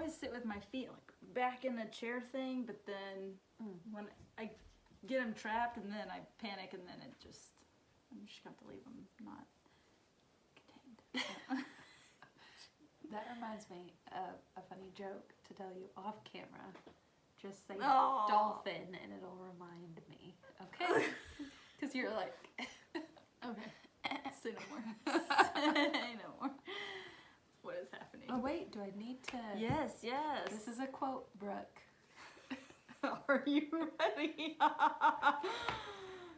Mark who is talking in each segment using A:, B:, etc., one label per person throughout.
A: always sit with my feet like back in the chair thing, but then when I get them trapped and then I panic and then I'm just got to leave them not contained.
B: That reminds me of a funny joke to tell you off camera. Just say dolphin and it'll remind me, okay? Because you're like,
A: okay, say no more. Say no more. What is happening?
B: Oh wait, do I need to?
A: Yes.
B: This is a quote, Brooke.
A: Are you ready?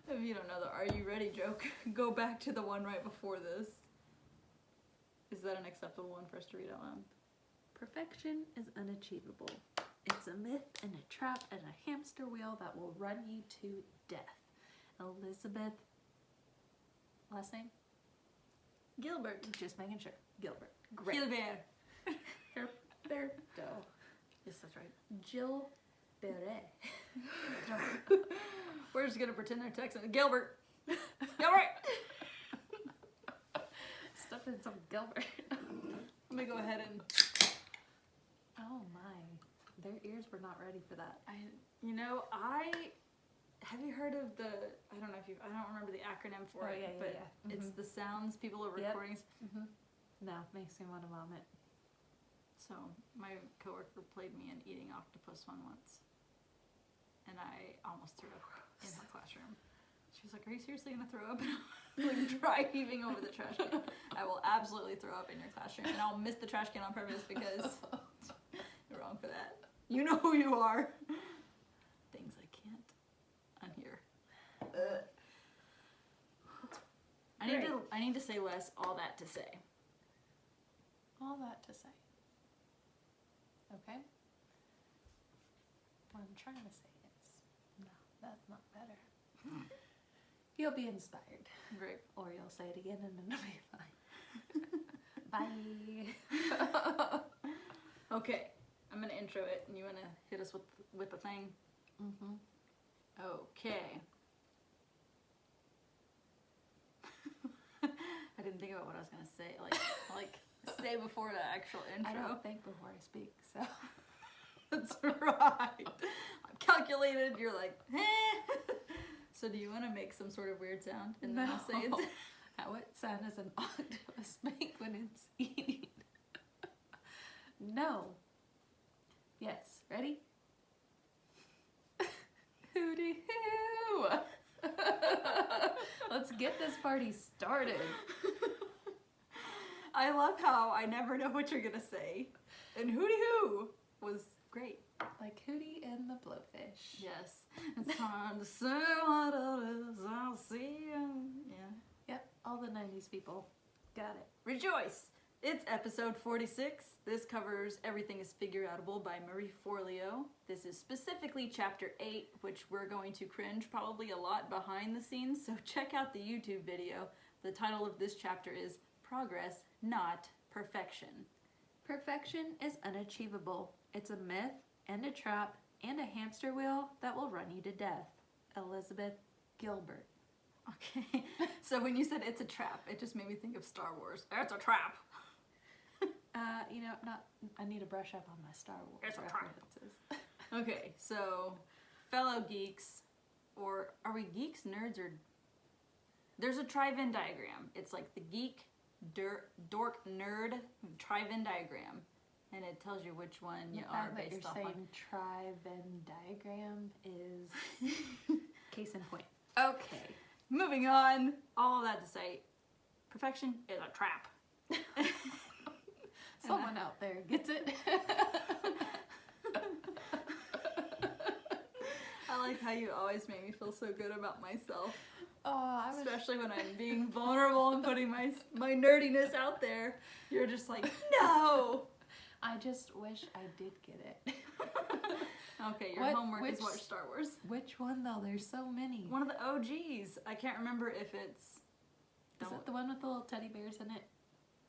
A: If you don't know the "Are you ready" joke, go back to the one right before this. Is that an acceptable one for us to read out loud?
B: Perfection is unachievable. It's a myth and a trap and a hamster wheel that will run you to death. Elizabeth, last name?
A: Gilbert.
B: Just making sure. Gilbert.
A: Great. Gilbert.
B: Gilberto.
A: Yes, that's right.
B: Jill Beret.
A: We're just gonna pretend they're texting. Gilbert. Gilbert.
B: Stuff in some Gilbert.
A: Let me go ahead and.
B: Oh my. Their ears were not ready for that.
A: Have you heard of the, I don't remember the acronym for it, but it's the sounds people are recording.
B: No, makes me want to vomit.
A: So my coworker played me an eating octopus one once, and I almost threw up in her classroom. She was like, "Are you seriously gonna throw up?" Like dry heaving over the trash can. I will absolutely throw up in your classroom, and I'll miss the trash can on purpose because you're wrong for that. You know who you are. Things I can't unhear. I need to say less. All that to say.
B: All that to say. Okay. What I'm trying to say is, no, that's not better. You'll be inspired.
A: Great.
B: Or you'll say it again and it'll be fine. Bye.
A: Okay. I'm gonna intro it, and you wanna hit us with the thing? Okay. I didn't think about what I was gonna say. Like say before the actual intro.
B: I don't think before I speak, so.
A: That's right. I'm calculated. You're like, eh. So do you want to make some sort of weird sound and then I'll say it?
B: How it sound does an octopus make when it's eating? No. Yes. Ready? Hooty hoo! Let's get this party started.
A: I love how I never know what you're gonna say. And hooty hoo was great.
B: Like Hootie and the Blowfish.
A: Yes. It's time to say what it is I'll see you. Yeah.
B: Yep. All the 90s people. Got it.
A: Rejoice! It's episode 46. This covers Everything is Figureoutable by Marie Forleo. This is specifically chapter 8, which we're going to cringe probably a lot behind the scenes, so check out the YouTube video. The title of this chapter is Progress, Not Perfection.
B: Perfection is unachievable. It's a myth and a trap and a hamster wheel that will run you to death. Elizabeth Gilbert.
A: Okay, so when you said it's a trap, it just made me think of Star Wars. It's a trap.
B: I need to brush up on my Star Wars references.
A: Okay, so fellow geeks, or are we geeks, nerds, or there's a tri-Venn diagram. It's like the geek, dork, nerd tri-Venn diagram, and it tells you which one you are based off on.
B: You're saying tri-Venn diagram is case in point. Okay,
A: moving on. All that to say, perfection is a trap.
B: Someone out there gets it.
A: I like how you always make me feel so good about myself.
B: Oh,
A: especially when I'm being vulnerable and putting my nerdiness out there. You're just like, no!
B: I just wish I did get it.
A: Okay, your homework is watch Star Wars.
B: Which one though? There's so many.
A: One of the OGs. I can't remember if it's...
B: Is it the one with the little teddy bears in it?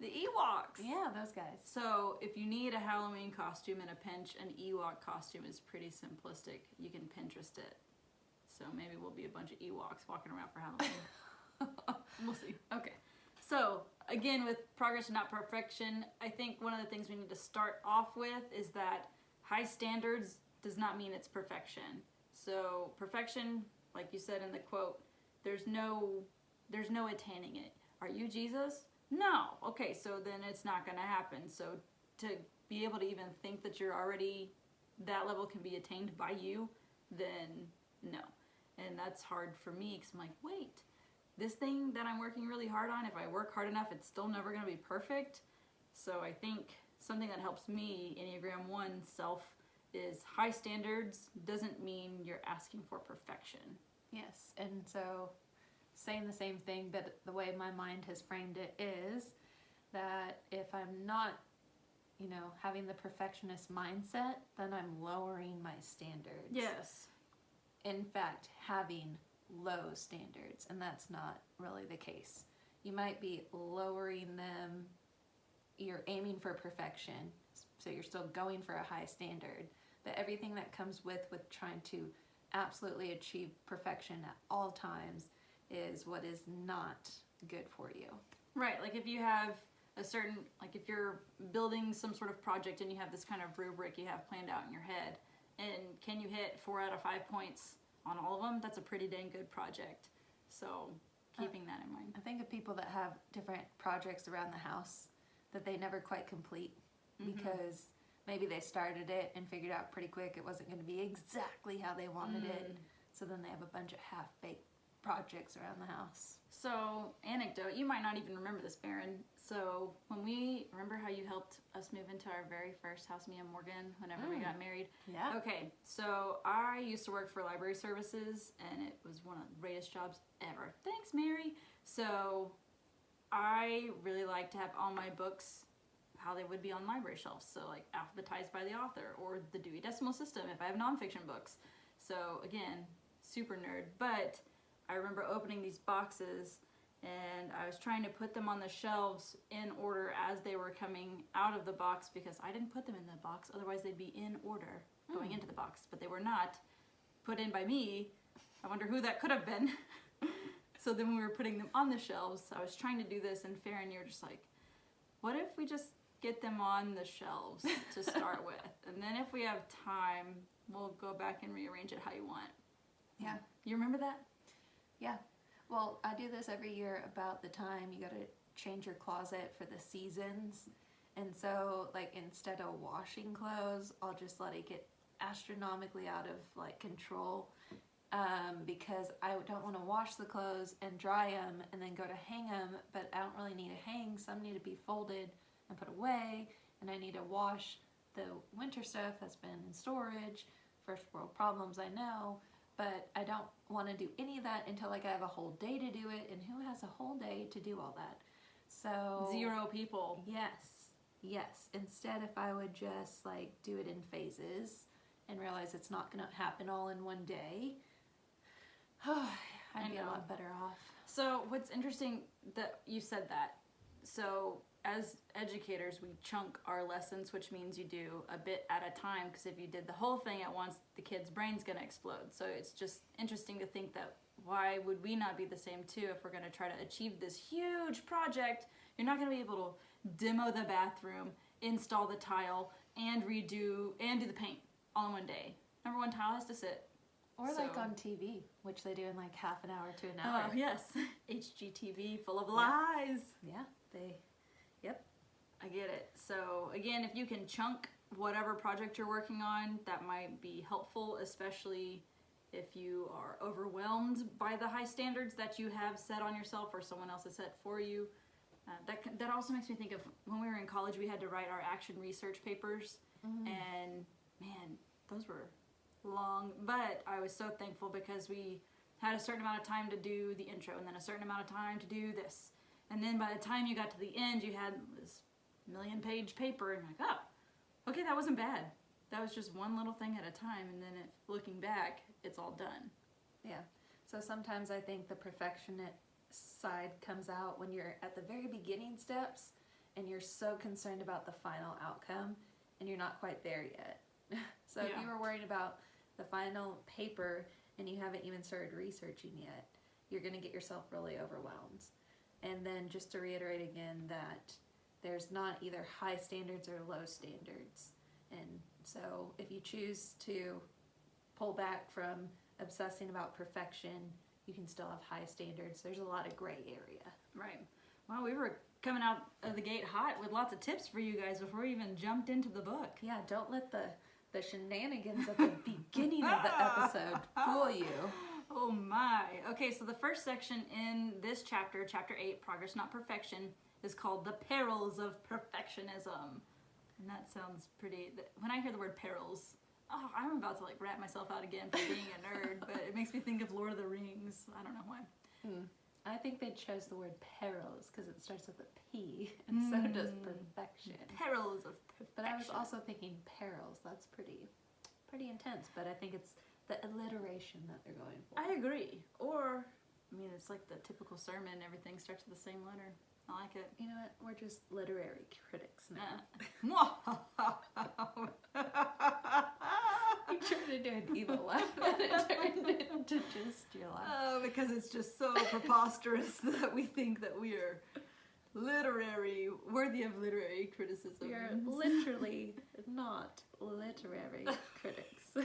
A: The Ewoks.
B: Yeah, those guys.
A: So if you need a Halloween costume in a pinch, an Ewok costume is pretty simplistic. You can Pinterest it. So maybe we'll be a bunch of Ewoks walking around for Halloween. We'll see. Okay. So again, with progress and not perfection, I think one of the things we need to start off with is that high standards does not mean it's perfection. So perfection, like you said in the quote, there's no attaining it. Are you Jesus? No. Okay, so then it's not going to happen. So to be able to even think that you're already, that level can be attained by you, then no. And that's hard for me because I'm like, wait, this thing that I'm working really hard on, if I work hard enough, it's still never going to be perfect. So I think something that helps me, Enneagram 1 self, is high standards doesn't mean you're asking for perfection.
B: Yes, and so saying the same thing, but the way my mind has framed it is that if I'm not, having the perfectionist mindset, then I'm lowering my standards.
A: Yes.
B: In fact, having low standards, and that's not really the case. You might be lowering them, you're aiming for perfection, so you're still going for a high standard, but everything that comes with trying to absolutely achieve perfection at all times is what is not good for you.
A: Right, like if you have a certain, like if you're building some sort of project and you have this kind of rubric you have planned out in your head, and can you hit 4 out of 5 points on all of them, that's a pretty dang good project. So keeping that in mind.
B: I think of people that have different projects around the house that they never quite complete because maybe they started it and figured out pretty quick it wasn't going to be exactly how they wanted it. So then they have a bunch of half-baked projects around the house.
A: So, anecdote, you might not even remember this, Faren. So, remember how you helped us move into our very first house, me and Morgan, whenever we got married?
B: Yeah.
A: Okay, so I used to work for library services, and it was one of the greatest jobs ever. Thanks, Mary. So, I really like to have all my books how they would be on library shelves. So, like alphabetized by the author, or the Dewey Decimal System if I have nonfiction books. So, again, super nerd. But I remember opening these boxes and I was trying to put them on the shelves in order as they were coming out of the box because I didn't put them in the box, otherwise they'd be in order going into the box, but they were not put in by me. I wonder who that could have been. So then when we were putting them on the shelves, I was trying to do this, and Faren, you're just like, what if we just get them on the shelves to start with, and then if we have time, we'll go back and rearrange it how you want.
B: Yeah.
A: You remember that?
B: Yeah. Well, I do this every year about the time you got to change your closet for the seasons. And so, like, instead of washing clothes, I'll just let it get astronomically out of, like, control because I don't want to wash the clothes and dry them and then go to hang them, but I don't really need to hang. Some need to be folded and put away, and I need to wash the winter stuff that's been in storage. First world problems, I know. But I don't want to do any of that until like I have a whole day to do it, and who has a whole day to do all that? So
A: 0 people.
B: Yes. Instead, if I would just like do it in phases and realize it's not going to happen all in one day, I'd be a lot better off.
A: So what's interesting that you said that. So as educators, we chunk our lessons, which means you do a bit at a time, because if you did the whole thing at once, the kid's brain's going to explode. So it's just interesting to think that why would we not be the same too if we're going to try to achieve this huge project? You're not going to be able to demo the bathroom, install the tile, and do the paint all in one day. Number one, tile has to sit.
B: Or like on TV, which they do in like half an hour to an hour.
A: Oh, yes. HGTV, full of lies.
B: Yeah, Yep.
A: I get it. So again, if you can chunk whatever project you're working on, that might be helpful, especially if you are overwhelmed by the high standards that you have set on yourself or someone else has set for you. That also makes me think of when we were in college, we had to write our action research papers, and man, those were long, but I was so thankful because we had a certain amount of time to do the intro and then a certain amount of time to do this. And then by the time you got to the end, you had this 1,000,000-page paper, and like, oh, okay, that wasn't bad. That was just one little thing at a time, and then looking back, it's all done.
B: Yeah. So sometimes I think the perfectionist side comes out when you're at the very beginning steps, and you're so concerned about the final outcome, and you're not quite there yet. So if you were worried about the final paper, and you haven't even started researching yet, you're going to get yourself really overwhelmed. And then just to reiterate again that there's not either high standards or low standards. And so if you choose to pull back from obsessing about perfection, you can still have high standards. There's a lot of gray area.
A: Right. Well, we were coming out of the gate hot with lots of tips for you guys before we even jumped into the book.
B: Yeah, don't let the shenanigans at the beginning of the episode fool you.
A: Oh my. Okay, so the first section in this chapter, chapter 8, Progress Not Perfection, is called The Perils of Perfectionism. And that sounds pretty, when I hear the word perils, I'm about to like wrap myself out again for being a nerd, but it makes me think of Lord of the Rings. I don't know why.
B: I think they chose the word perils because it starts with a P, and so does perfection.
A: Perils of perfection.
B: But I was also thinking perils. That's pretty intense, but I think it's the alliteration that they're going for.
A: I agree. Or, I mean, it's like the typical sermon. Everything starts with the same letter. I like it.
B: You know what? We're just literary critics now. You tried to do an evil laugh and it turned into just your laugh.
A: Oh, because it's just so preposterous that we think that we are worthy of literary criticism.
B: We are literally not literary critics.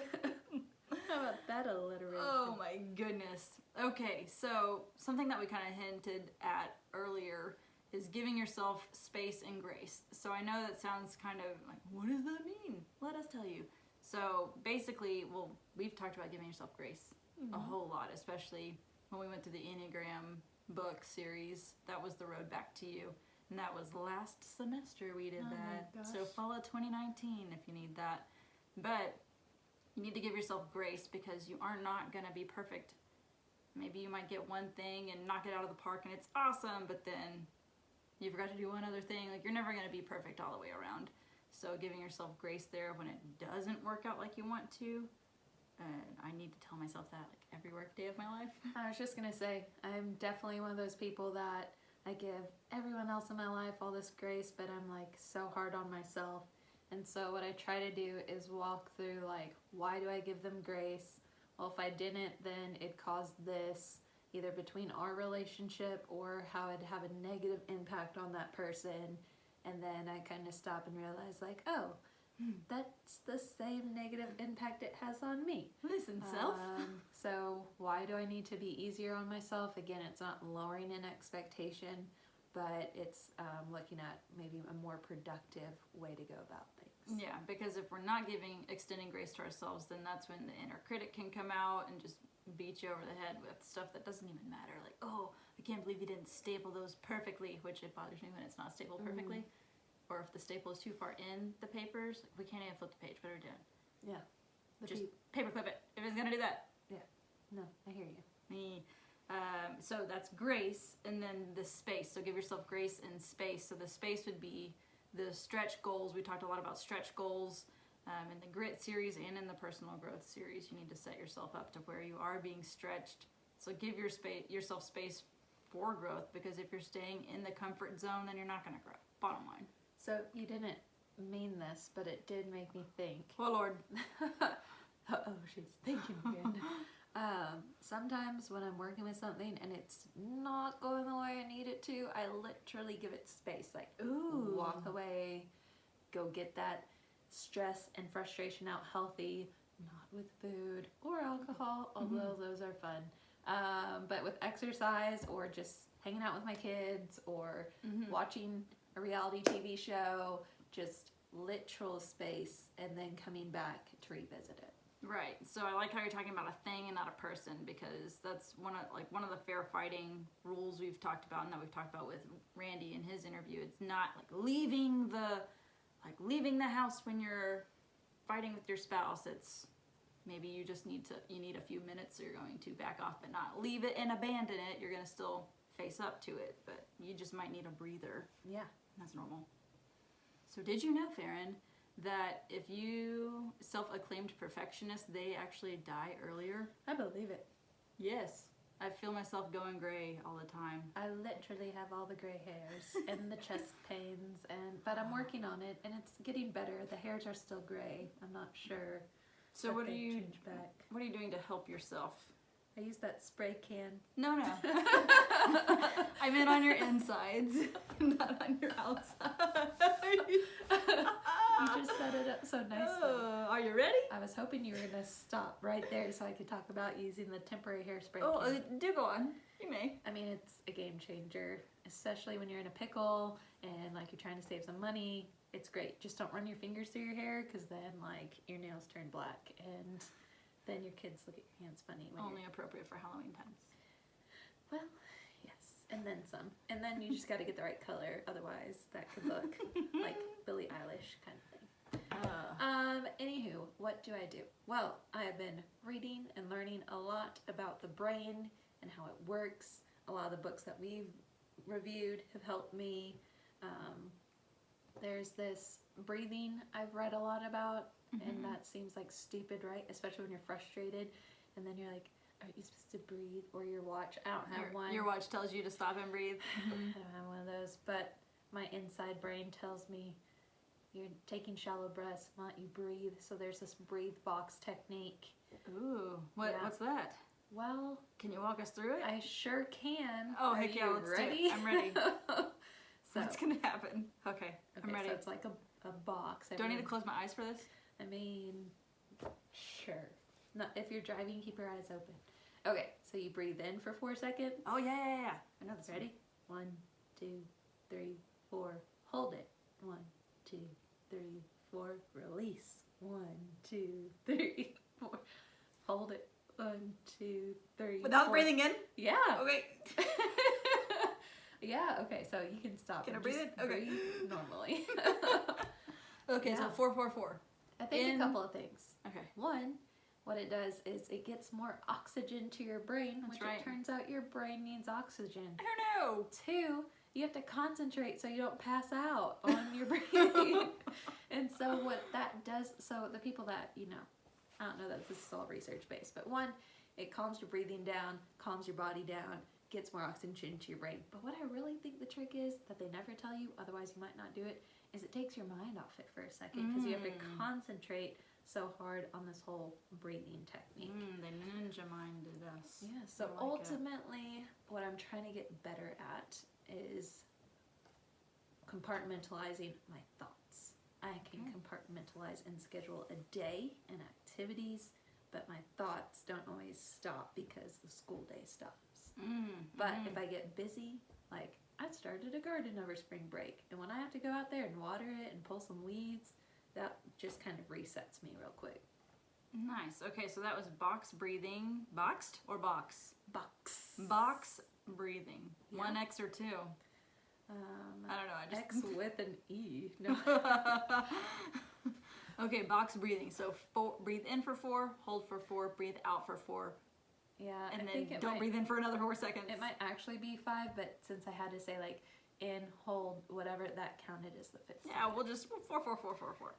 B: How about that alliteration?
A: Oh my goodness. Okay, so something that we kind of hinted at earlier is giving yourself space and grace. So I know that sounds kind of like, what does that mean? Let us tell you. So basically, well, we've talked about giving yourself grace a whole lot, especially when we went through the Enneagram book series. That was the road back to you. And that was last semester we did that. So follow 2019 if you need that. But you need to give yourself grace because you are not going to be perfect. Maybe you might get one thing and knock it out of the park and it's awesome, but then you forgot to do one other thing. Like, you're never going to be perfect all the way around. So giving yourself grace there when it doesn't work out like you want to. I need to tell myself that like every work day of my life.
B: I was just going to say, I'm definitely one of those people that I give everyone else in my life all this grace, but I'm like so hard on myself. And so what I try to do is walk through like, why do I give them grace? Well, if I didn't, then it caused this, either between our relationship or how it'd have a negative impact on that person. And then I kind of stop and realize like, oh, that's the same negative impact it has on me.
A: Listen, self.
B: So why do I need to be easier on myself? Again, it's not lowering an expectation, but it's looking at maybe a more productive way to go about things.
A: Yeah, because if we're not extending grace to ourselves, then that's when the inner critic can come out and just beat you over the head with stuff that doesn't even matter. Like, oh, I can't believe you didn't staple those perfectly, which it bothers me when it's not stapled perfectly. Or if the staple is too far in the papers, we can't even flip the page. What are we doing?
B: Yeah.
A: Just paper clip it if it's going to do that.
B: Yeah. No, I hear you.
A: Me. So that's grace, and then the space. So give yourself grace and space. So the space would be the stretch goals. We talked a lot about stretch goals in the grit series and in the personal growth series. You need to set yourself up to where you are being stretched. So give yourself space for growth, because if you're staying in the comfort zone, then you're not going to grow. Bottom line.
B: So you didn't mean this, but it did make me think.
A: Oh, Lord.
B: Uh-oh, she's thinking again. Sometimes when I'm working with something and it's not going the way I need it to, I literally give it space. Like,
A: ooh,
B: walk away, go get that stress and frustration out healthy, not with food or alcohol, although those are fun. But with exercise or just hanging out with my kids or watching a reality TV show, just literal space, and then coming back to revisit it.
A: Right. So I like how you're talking about a thing and not a person, because that's one of the fair fighting rules we've talked about, and that we've talked about with Randy in his interview. It's not like leaving the house when you're fighting with your spouse. It's maybe you just need a few minutes, so you're going to back off, but not leave it and abandon it. You're going to still face up to it, but you just might need a breather.
B: Yeah.
A: That's normal. So did you know, Faren, that if you self-acclaimed perfectionists, they actually die earlier?
B: I believe it.
A: Yes. I feel myself going gray all the time.
B: I literally have all the gray hairs and the chest pains, but I'm working on it, and it's getting better. The hairs are still gray. I'm not sure.
A: So what are you doing to help yourself
B: I use that spray can.
A: No. I meant on your insides, not on your outside.
B: You just set it up so nicely.
A: Are you ready?
B: I was hoping you were going to stop right there so I could talk about using the temporary hairspray
A: Oh,
B: can.
A: do go on. You may.
B: I mean, it's a game changer, especially when you're in a pickle and like you're trying to save some money. It's great. Just don't run your fingers through your hair because then like your nails turn black and then your kids look at your hands funny. When
A: Only appropriate for Halloween times.
B: Well, yes, and then some. And then you just got to get the right color, otherwise that could look like Billie Eilish kind of thing. Anywho, what do I do? Well, I have been reading and learning a lot about the brain and how it works. A lot of the books that we've reviewed have helped me. There's this breathing I've read a lot about, and that seems like stupid, right? Especially when you're frustrated, and then you're like, are you supposed to breathe? Or your watch, I don't have one.
A: Your watch tells you to stop and breathe.
B: I don't have one of those, but my inside brain tells me you're taking shallow breaths, why don't you breathe? So there's this breathe box technique.
A: Ooh, what's that?
B: Well,
A: can you walk us through it?
B: I sure can.
A: Oh,
B: Are
A: heck yeah,
B: you
A: let's
B: ready?
A: do it. I'm ready.
B: So,
A: What's gonna happen? Okay, I'm ready.
B: So it's like a box.
A: Do I need to close my eyes for this?
B: I mean, sure. No, if you're driving, keep your eyes open. Okay, so you breathe in for 4 seconds.
A: Oh yeah. I know this.
B: Ready? 1, 2, 3, 4. Hold it. 1, 2, 3, 4. Release. 1, 2, 3, 4. Hold it. 1, 2, 3.
A: Without
B: 4.
A: breathing in?
B: Yeah.
A: Okay.
B: Yeah. Okay. So you can stop.
A: Can I
B: and
A: breathe
B: just
A: in? Okay.
B: breathe normally.
A: Okay.
B: Yeah.
A: So 4, 4, 4.
B: I think a couple of things.
A: Okay.
B: One, what it does is it gets more oxygen to your brain,
A: That's
B: which
A: right.
B: it turns out your brain needs oxygen.
A: I don't know.
B: 2, you have to concentrate so you don't pass out on your breathing. And so what that does, so the people that, I don't know that this is all research based, but 1, it calms your breathing down, calms your body down, gets more oxygen to your brain. But what I really think the trick is, that they never tell you, otherwise you might not do it, is it takes your mind off it for a second because you have to concentrate so hard on this whole breathing technique.
A: They ninja minded us.
B: Yeah, so
A: I like
B: ultimately what I'm trying to get better at is compartmentalizing my thoughts. I can compartmentalize and schedule a day and activities, but my thoughts don't always stop because the school day stops. But if I get busy, like I started a garden over spring break, and when I have to go out there and water it and pull some weeds, that just kind of resets me real quick.
A: Nice. Okay, so that was box breathing. Boxed or box?
B: Box.
A: Box breathing.
B: Yeah.
A: 1 X or 2? I don't know. I just
B: X with an E. No.
A: Okay, box breathing. So breathe in for 4, hold for 4, breathe out for 4,
B: Yeah,
A: and
B: I
A: then
B: think
A: don't breathe in for another 4 seconds.
B: It might actually be 5, but since I had to say like in, hold, whatever, that counted as the 5th.
A: Yeah, we'll just 4, 4, 4, 4, 4.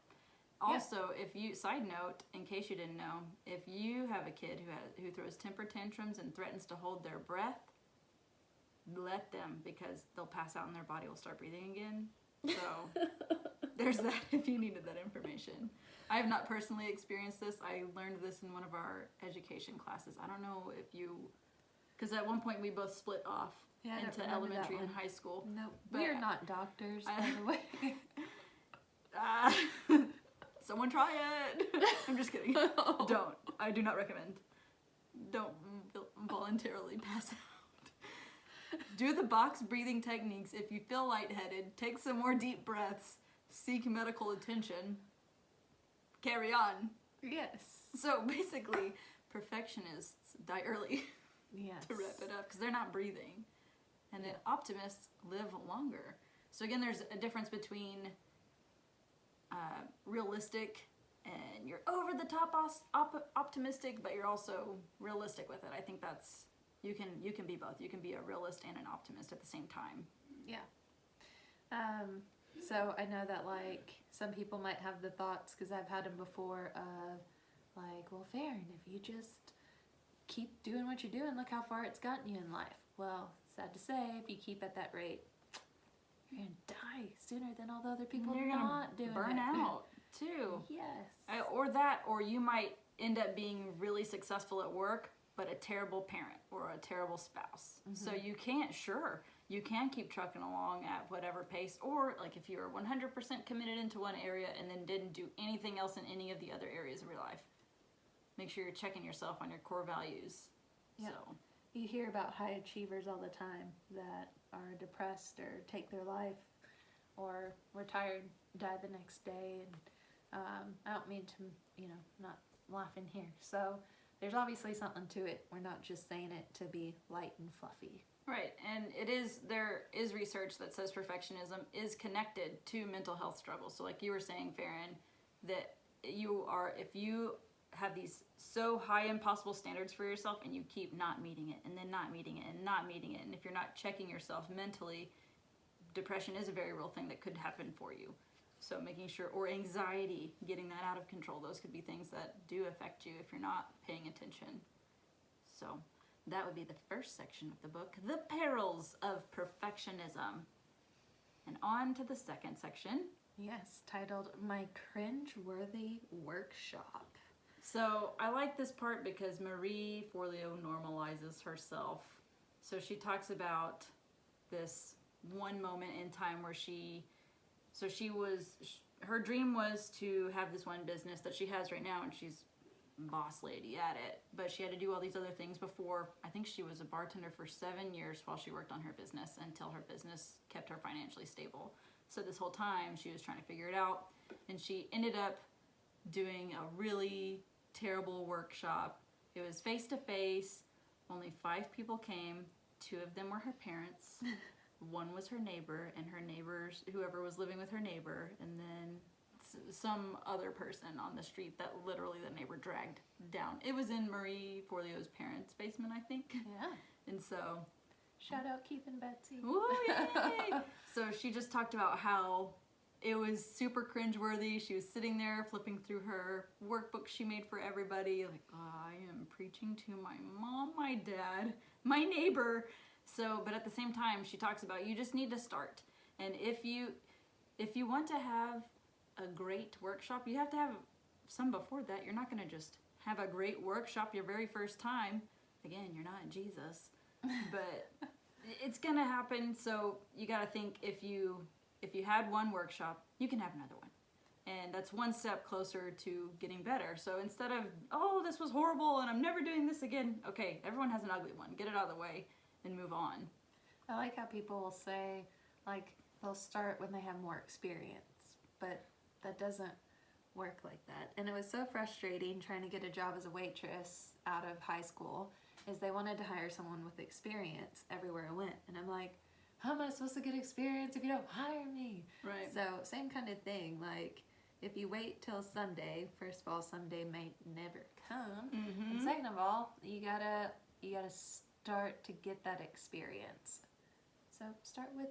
A: Also, if you, side note, in case you didn't know, if you have a kid who throws temper tantrums and threatens to hold their breath, let them, because they'll pass out and their body will start breathing again. So there's that if you needed that information. I have not personally experienced this. I learned this in one of our education classes. I don't know if you, because at one point we both split off into elementary and high school.
B: No,
A: But
B: we are not doctors, by the way.
A: Someone try it. I'm just kidding. Don't. I do not recommend. Don't voluntarily pass out. Do the box breathing techniques. If you feel lightheaded, take some more deep breaths. Seek medical attention. Carry on.
B: Yes.
A: So basically, perfectionists die early
B: Yes.
A: to wrap it up because they're not breathing. And then optimists live longer. So again, there's a difference between realistic and you're over the top optimistic, but you're also realistic with it. I think that's you can be both. You can be a realist and an optimist at the same time.
B: Yeah. So I know that like some people might have the thoughts, because I've had them before, of like, well, Faren, if you just keep doing what you're doing, look how far it's gotten you in life. Well, sad to say, if you keep at that rate, you're gonna die sooner than all the other people
A: You're
B: not
A: gonna
B: doing
A: burn
B: it.
A: out too.
B: Yes.
A: Or you might end up being really successful at work, but a terrible parent or a terrible spouse. So you can't keep trucking along at whatever pace, or like if you're 100% committed into one area and then didn't do anything else in any of the other areas of your life. Make sure you're checking yourself on your core values.
B: Yeah.
A: So
B: You hear about high achievers all the time that are depressed or take their life or retired, die the next day. And I don't mean to, not laugh in here. So there's obviously something to it. We're not just saying it to be light and fluffy.
A: Right, and there is research that says perfectionism is connected to mental health struggles. So like you were saying, Faren, that if you have these so high impossible standards for yourself and you keep not meeting it and then not meeting it and not meeting it, and if you're not checking yourself mentally, depression is a very real thing that could happen for you. So making sure, or anxiety, getting that out of control, those could be things that do affect you if you're not paying attention. So that would be the first section of the book, The Perils of Perfectionism. And on to the second section.
B: Yes, titled My Cringe-Worthy Workshop.
A: So I like this part because Marie Forleo normalizes herself. So she talks about this one moment in time where her dream was to have this one business that she has right now, and she's boss lady at it, but she had to do all these other things before. I think she was a bartender for 7 years while she worked on her business until her business kept her financially stable. So this whole time she was trying to figure it out, and she ended up doing a really terrible workshop. It was face to face, only 5 people came. 2 of them were her parents. 1 was her neighbor, and her neighbors, whoever was living with her neighbor, and then some other person on the street that literally the neighbor dragged down. It was in Marie Forleo's parents' basement, I think.
B: Yeah.
A: And so...
B: Shout out Keith and Betsy.
A: Woo, yay! So she just talked about how it was super cringeworthy. She was sitting there flipping through her workbook she made for everybody. Like, I am preaching to my mom, my dad, my neighbor. So, but at the same time, she talks about you just need to start. And if you want to have a great workshop, you have to have some before that. You're not going to just have a great workshop your very first time. Again, you're not Jesus, but it's going to happen. So you got to think if you had one workshop, you can have another one. And that's one step closer to getting better. So instead of, oh, this was horrible and I'm never doing this again. Okay, everyone has an ugly one. Get it out of the way and move on.
B: I like how people will say, like, they'll start when they have more experience, but that doesn't work like that. And it was so frustrating trying to get a job as a waitress out of high school, is they wanted to hire someone with experience everywhere I went. And I'm like, how am I supposed to get experience if you don't hire me?
A: Right.
B: So same kind of thing. Like, if you wait till someday, first of all, someday may never come.
A: Mm-hmm.
B: And second of all, you gotta start to get that experience. So start with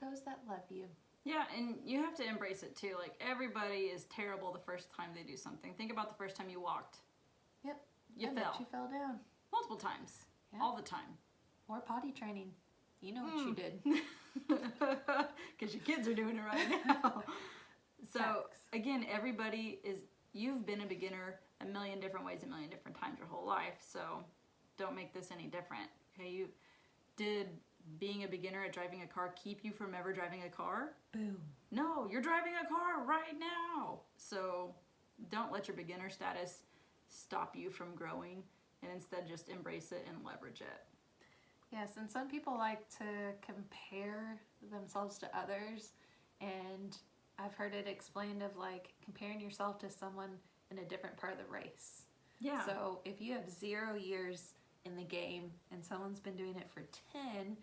B: those that love you.
A: Yeah, and you have to embrace it too. Like, everybody is terrible the first time they do something. Think about the first time you walked.
B: Yep.
A: You
B: I
A: fell.
B: bet you fell down.
A: Multiple times.
B: Yeah.
A: All the time.
B: Or potty training. You know what you did.
A: Because your kids are doing it right now. So,
B: Facts.
A: again, you've been a beginner a million different ways, a million different times your whole life. So, don't make this any different. Okay, did being a beginner at driving a car keep you from ever driving a car?
B: Boom.
A: No, you're driving a car right now. So don't let your beginner status stop you from growing, and instead just embrace it and leverage it.
B: Yes, and some people like to compare themselves to others, and I've heard it explained of like comparing yourself to someone in a different part of the race.
A: Yeah.
B: So if you have 0 years in the game and someone's been doing it for 10,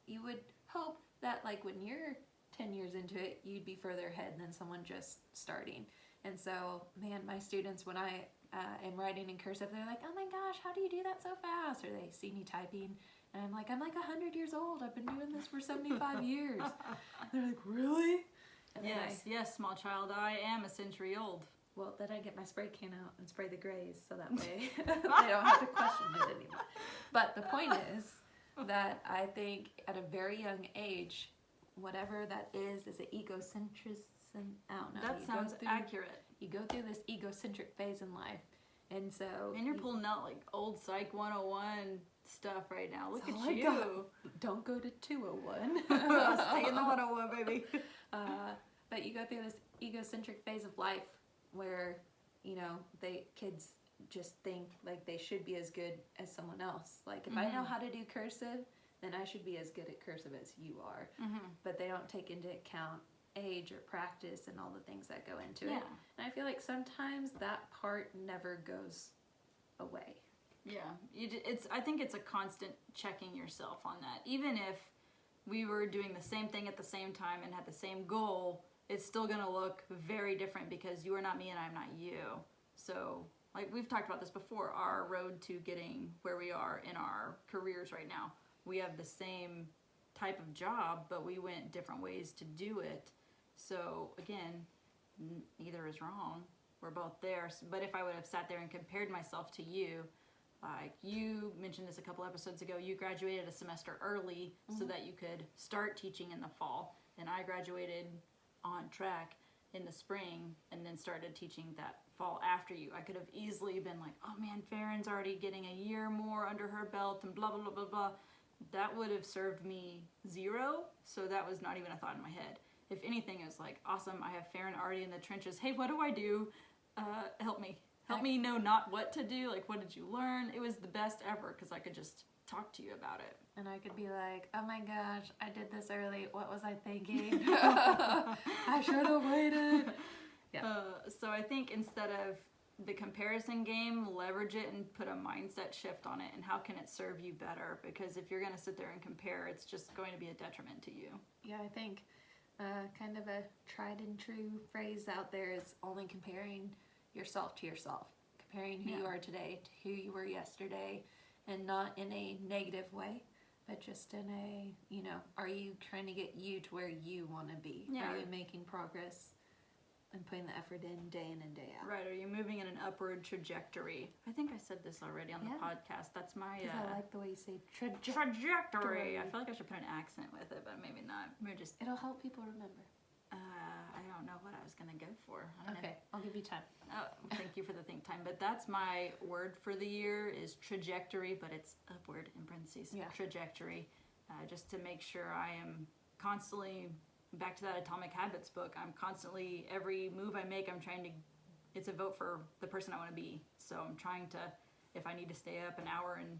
B: you would hope that like when you're 10 years into it, you'd be further ahead than someone just starting. And so, man, my students, when I am writing in cursive, they're like, oh my gosh, how do you do that so fast? Or they see me typing, and I'm like 100 years old. I've been doing this for 75 years. They're like, really? And
A: Yes, small child, I am a century old.
B: Well, then I get my spray can out and spray the grays, so that way they don't have to question it anymore. But the point is that I think at a very young age, whatever that is an egocentrism. I don't know.
A: That sounds accurate.
B: You go through this egocentric phase in life, And so...
A: And you're pulling out, like, old Psych 101 stuff right now. Look
B: That's
A: at
B: all I
A: you.
B: got. Don't go to 201.
A: Stay in the 101, baby.
B: But you go through this egocentric phase of life where, kids just think like they should be as good as someone else. Like, if I know how to do cursive, then I should be as good at cursive as you are. But they don't take into account age or practice and all the things that go into it. And I feel like sometimes that part never goes away.
A: Yeah, I think it's a constant checking yourself on that. Even if we were doing the same thing at the same time and had the same goal, it's still going to look very different because you are not me and I'm not you. So, like we've talked about this before, our road to getting where we are in our careers right now. We have the same type of job, but we went different ways to do it. So, again, neither is wrong. We're both there. But if I would have sat there and compared myself to you, like you mentioned this a couple episodes ago, you graduated a semester early so that you could start teaching in the fall. And I graduated on track in the spring and then started teaching that fall after you. I could have easily been like, oh man, Faren's already getting a year more under her belt and blah, blah, blah, blah, blah. That would have served me zero. So that was not even a thought in my head. If anything, it was like, awesome, I have Faren already in the trenches. Hey, what do I do? Help me. Help me know not what to do. Like, what did you learn? It was the best ever because I could just talk to you about it.
B: And I could be like, oh my gosh, I did this early. What was I thinking? I should have waited. Yeah.
A: So I think instead of the comparison game, leverage it and put a mindset shift on it. And how can it serve you better? Because if you're going to sit there and compare, it's just going to be a detriment to you.
B: Yeah, I think kind of a tried and true phrase out there is only comparing yourself to yourself. Comparing who you are today to who you were yesterday. And not in a negative way, but just in a, are you trying to get you to where you want to be?
A: Yeah.
B: Are you making progress and putting the effort in and day out?
A: Right. Are you moving in an upward trajectory? I think I said this already on the podcast. That's my...
B: I like the way you say
A: trajectory. I feel like I should put an accent with it, but maybe not. Maybe just...
B: It'll help people remember.
A: I don't know what I was going to go for.
B: Okay, I'll give you time.
A: Oh, thank you for the think time. But that's my word for the year is trajectory, but it's upward in parentheses.
B: Yeah.
A: Trajectory. Just to make sure I am constantly, back to that Atomic Habits book, I'm constantly, every move I make, I'm trying to, it's a vote for the person I want to be. So I'm trying to, if I need to stay up an hour and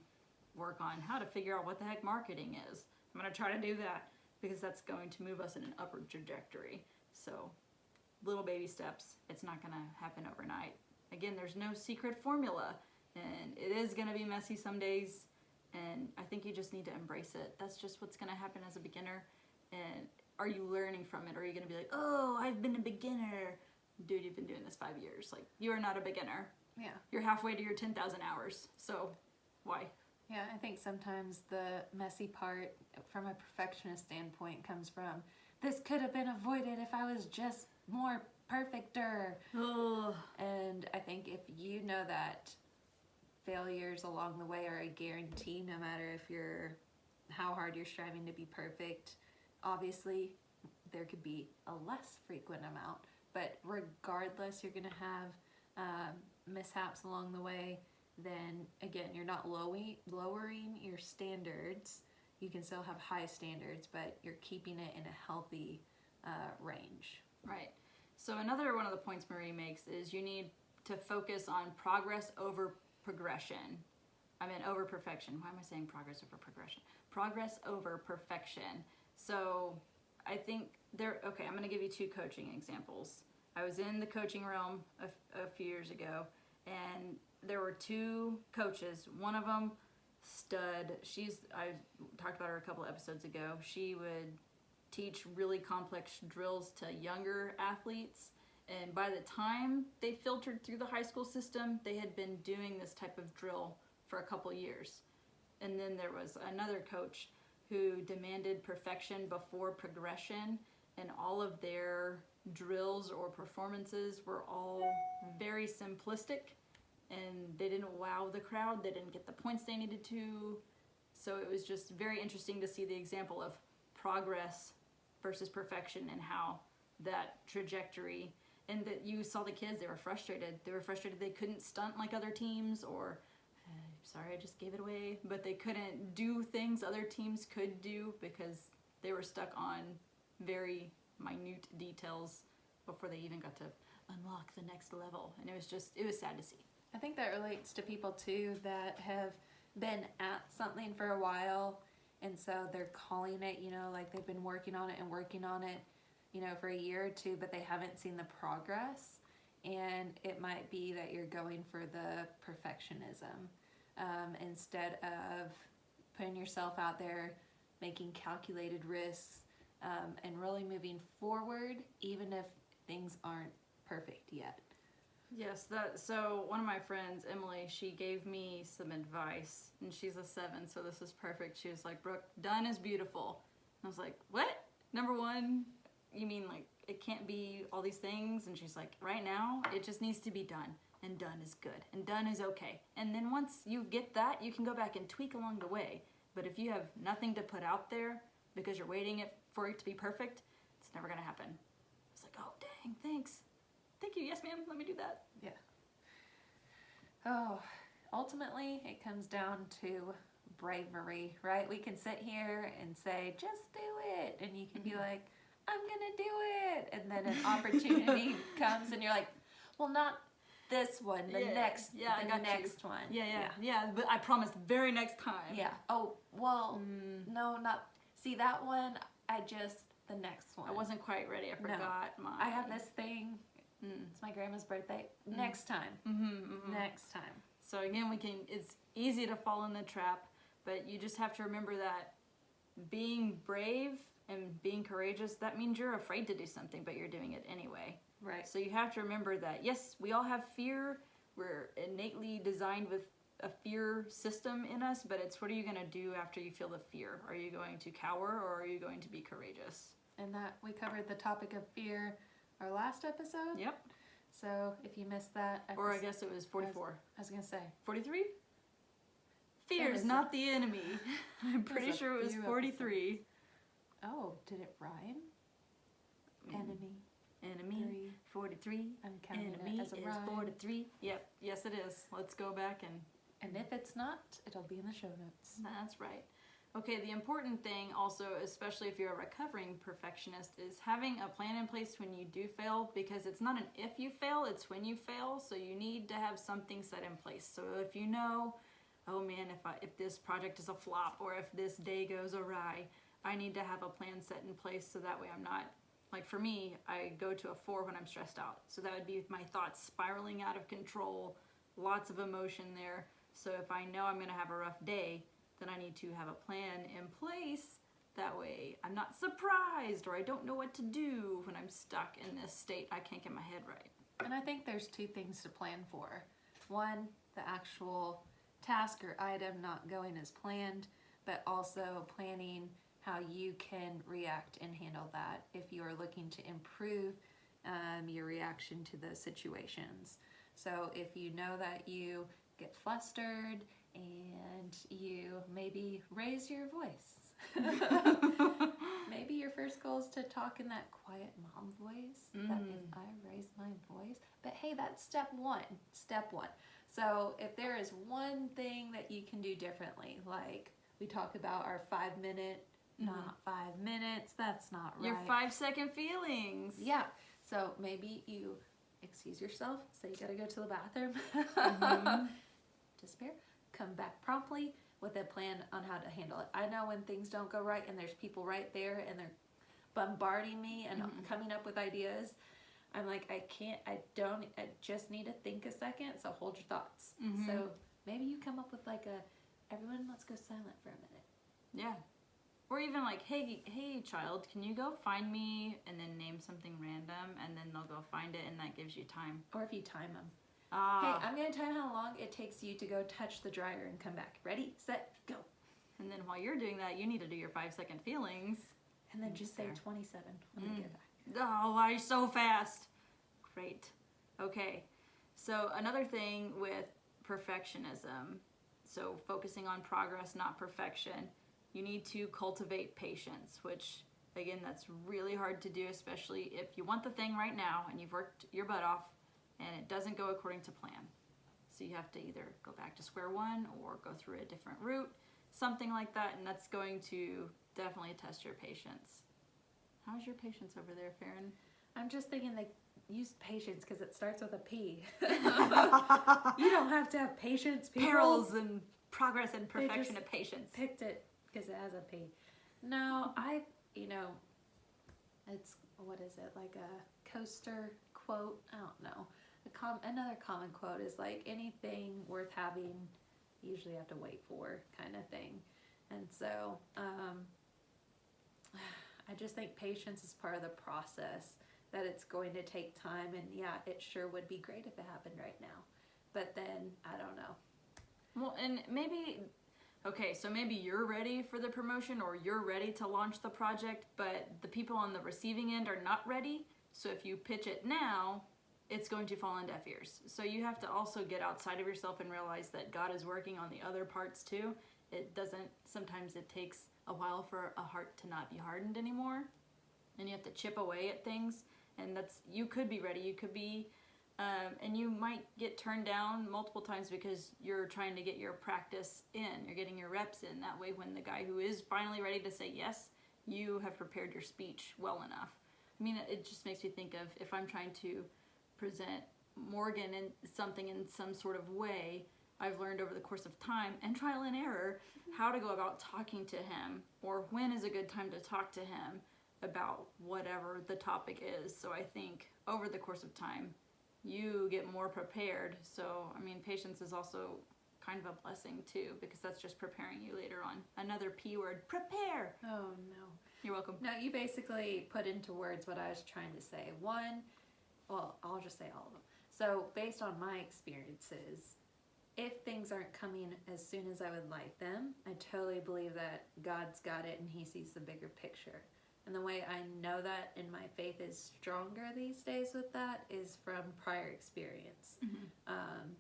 A: work on how to figure out what the heck marketing is, I'm going to try to do that because that's going to move us in an upward trajectory. So little baby steps. It's not going to happen overnight. Again, there's no secret formula, and it is going to be messy some days, and I think you just need to embrace it. That's just what's going to happen as a beginner. And are you learning from it? Or are you going to be like, oh, I've been a beginner? Dude, you've been doing this 5 years. Like, you are not a beginner.
B: Yeah.
A: You're halfway to your 10,000 hours. So why?
B: Yeah, I think sometimes the messy part from a perfectionist standpoint comes from, this could have been avoided if I was just more perfecter.
A: Oh.
B: And I think if you know that failures along the way are a guarantee, no matter if how hard you're striving to be perfect, obviously there could be a less frequent amount, but regardless, you're going to have mishaps along the way. Then again, you're not lowering your standards. You can still have high standards, but you're keeping it in a healthy range.
A: Right. So another one of the points Marie makes is you need to focus on progress over progression. Over perfection. Why am I saying progress over progression? Progress over perfection. So I think I'm going to give you 2 coaching examples. I was in the coaching realm a few years ago, and there were 2 coaches. One of them, stud. I talked about her a couple episodes ago. She would teach really complex drills to younger athletes, and by the time they filtered through the high school system, they had been doing this type of drill for a couple years. And then there was another coach who demanded perfection before progression, and all of their drills or performances were all very simplistic, and they didn't wow the crowd. They didn't get the points they needed to. So it was just very interesting to see the example of progress versus perfection and how that trajectory, and that you saw the kids, they were frustrated. They were frustrated they couldn't stunt like other teams, or sorry, I just gave it away, but they couldn't do things other teams could do because they were stuck on very minute details before they even got to unlock the next level. And it was sad to see.
B: I think that relates to people too that have been at something for a while, and so they're calling it, you know, like they've been working on it, you know, for a year or two, but they haven't seen the progress. And it might be that you're going for the perfectionism instead of putting yourself out there, making calculated risks, and really moving forward, even if things aren't perfect yet.
A: Yes, so one of my friends, Emily, she gave me some advice, and she's a 7, so this is perfect. She was like, Brooke, done is beautiful. And I was like, what? Number one, you mean like it can't be all these things? And she's like, right now, it just needs to be done, and done is good, and done is okay. And then once you get that, you can go back and tweak along the way. But if you have nothing to put out there because you're waiting for it to be perfect, it's never gonna happen. It's like, oh, dang, thanks. Thank you, yes ma'am, let me do that.
B: Yeah. Oh, ultimately, it comes down to bravery, right? We can sit here and say, just do it. And you can be like, I'm gonna do it. And then an opportunity comes and you're like, well, not this one, the next one.
A: Yeah, but I promise the very next time.
B: Yeah. Oh, well, no, not, see that one, the next one.
A: I wasn't quite ready, I forgot mine.
B: I have this thing. It's my grandma's birthday. Next time. Next time.
A: So again, it's easy to fall in the trap, but you just have to remember that being brave and being courageous, that means you're afraid to do something, but you're doing it anyway.
B: Right.
A: So you have to remember that, yes, we all have fear. We're innately designed with a fear system in us, but it's what are you going to do after you feel the fear? Are you going to cower, or are you going to be courageous?
B: And that we covered the topic of fear our last episode.
A: Yep.
B: So if you missed that
A: or I guess it was 44.
B: I was going to say
A: 43? Fear is not the enemy. I'm pretty sure it was 43.
B: Oh, did it rhyme? Enemy.
A: 43.
B: I'm counting
A: enemy
B: it as a
A: is
B: rhyme.
A: 43. Yep. Yes, it is. Let's go back
B: and if it's not, it'll be in the show notes.
A: That's right. Okay, the important thing also, especially if you're a recovering perfectionist, is having a plan in place when you do fail, because it's not an if you fail, it's when you fail. So you need to have something set in place. So if you know, oh man, if this project is a flop, or if this day goes awry, I need to have a plan set in place so that way I'm not, like for me, I go to a 4 when I'm stressed out. So that would be my thoughts spiraling out of control, lots of emotion there. So if I know I'm gonna have a rough day, then I need to have a plan in place. That way I'm not surprised, or I don't know what to do when I'm stuck in this state. I can't get my head right.
B: And I think there's 2 things to plan for. One, the actual task or item not going as planned, but also planning how you can react and handle that if you are looking to improve your reaction to the situations. So if you know that you get flustered and you maybe raise your voice. Maybe your first goal is to talk in that quiet mom voice. That if I raise my voice. But hey, that's step one. So if there is one thing that you can do differently, like we talk about our 5-minute, not 5 minutes, that's not right.
A: Your 5-second feelings.
B: Yeah. So maybe you excuse yourself, say you gotta go to the bathroom. Despair. Come back promptly with a plan on how to handle it. I know when things don't go right and there's people right there and they're bombarding me and coming up with ideas, I'm like, I just need to think a second, so hold your thoughts. So maybe you come up with like everyone let's go silent for a minute.
A: Yeah. Or even like, hey child, can you go find me, and then name something random, and then they'll go find it, and that gives you time.
B: Or if you time them. Hey, I'm going to time how long it takes you to go touch the dryer and come back. Ready, set, go.
A: And then while you're doing that, you need to do your 5-second feelings.
B: And then just say 27 when they get back.
A: Oh, why are you so fast? Great. Okay. So another thing with perfectionism, so focusing on progress, not perfection, you need to cultivate patience, which Again, that's really hard to do, especially if you want the thing right now and you've worked your butt off and it doesn't go according to plan. So you have to either go back to square one or go through a different route, something like that, and that's going to definitely test your patience. How's your patience over there, Faren?
B: I'm just thinking they use patience because it starts with a P. You don't have to have patience, people.
A: Perils and progress and perfection of patience.
B: Picked it because it has a P. No, it's, what is it, like a coaster quote? I don't know. Another common quote is like, anything worth having, you usually have to wait for, kind of thing. And so, I just think patience is part of the process, that it's going to take time, and yeah, it sure would be great if it happened right now. But then, I don't know.
A: Well, and maybe you're ready for the promotion or you're ready to launch the project, but the people on the receiving end are not ready. So if you pitch it now, it's going to fall on deaf ears. So you have to also get outside of yourself and realize that God is working on the other parts too. Sometimes it takes a while for a heart to not be hardened anymore. And you have to chip away at things. And you could be ready. You could be, and you might get turned down multiple times because you're trying to get your practice in. You're getting your reps in. That way, when the guy who is finally ready to say yes, you have prepared your speech well enough. I mean, it just makes me think of if I'm trying to present Morgan in something in some sort of way, I've learned over the course of time and trial and error how to go about talking to him, or when is a good time to talk to him about whatever the topic is. So I think over the course of time, you get more prepared. So, I mean, patience is also kind of a blessing too, because that's just preparing you later on. Another P word, prepare.
B: Oh, no.
A: You're welcome.
B: No, you basically put into words what I was trying to say. I'll just say all of them. So, based on my experiences, if things aren't coming as soon as I would like them, I totally believe that God's got it and He sees the bigger picture. And the way I know that, and my faith is stronger these days with that, is from prior experience. Mm-hmm.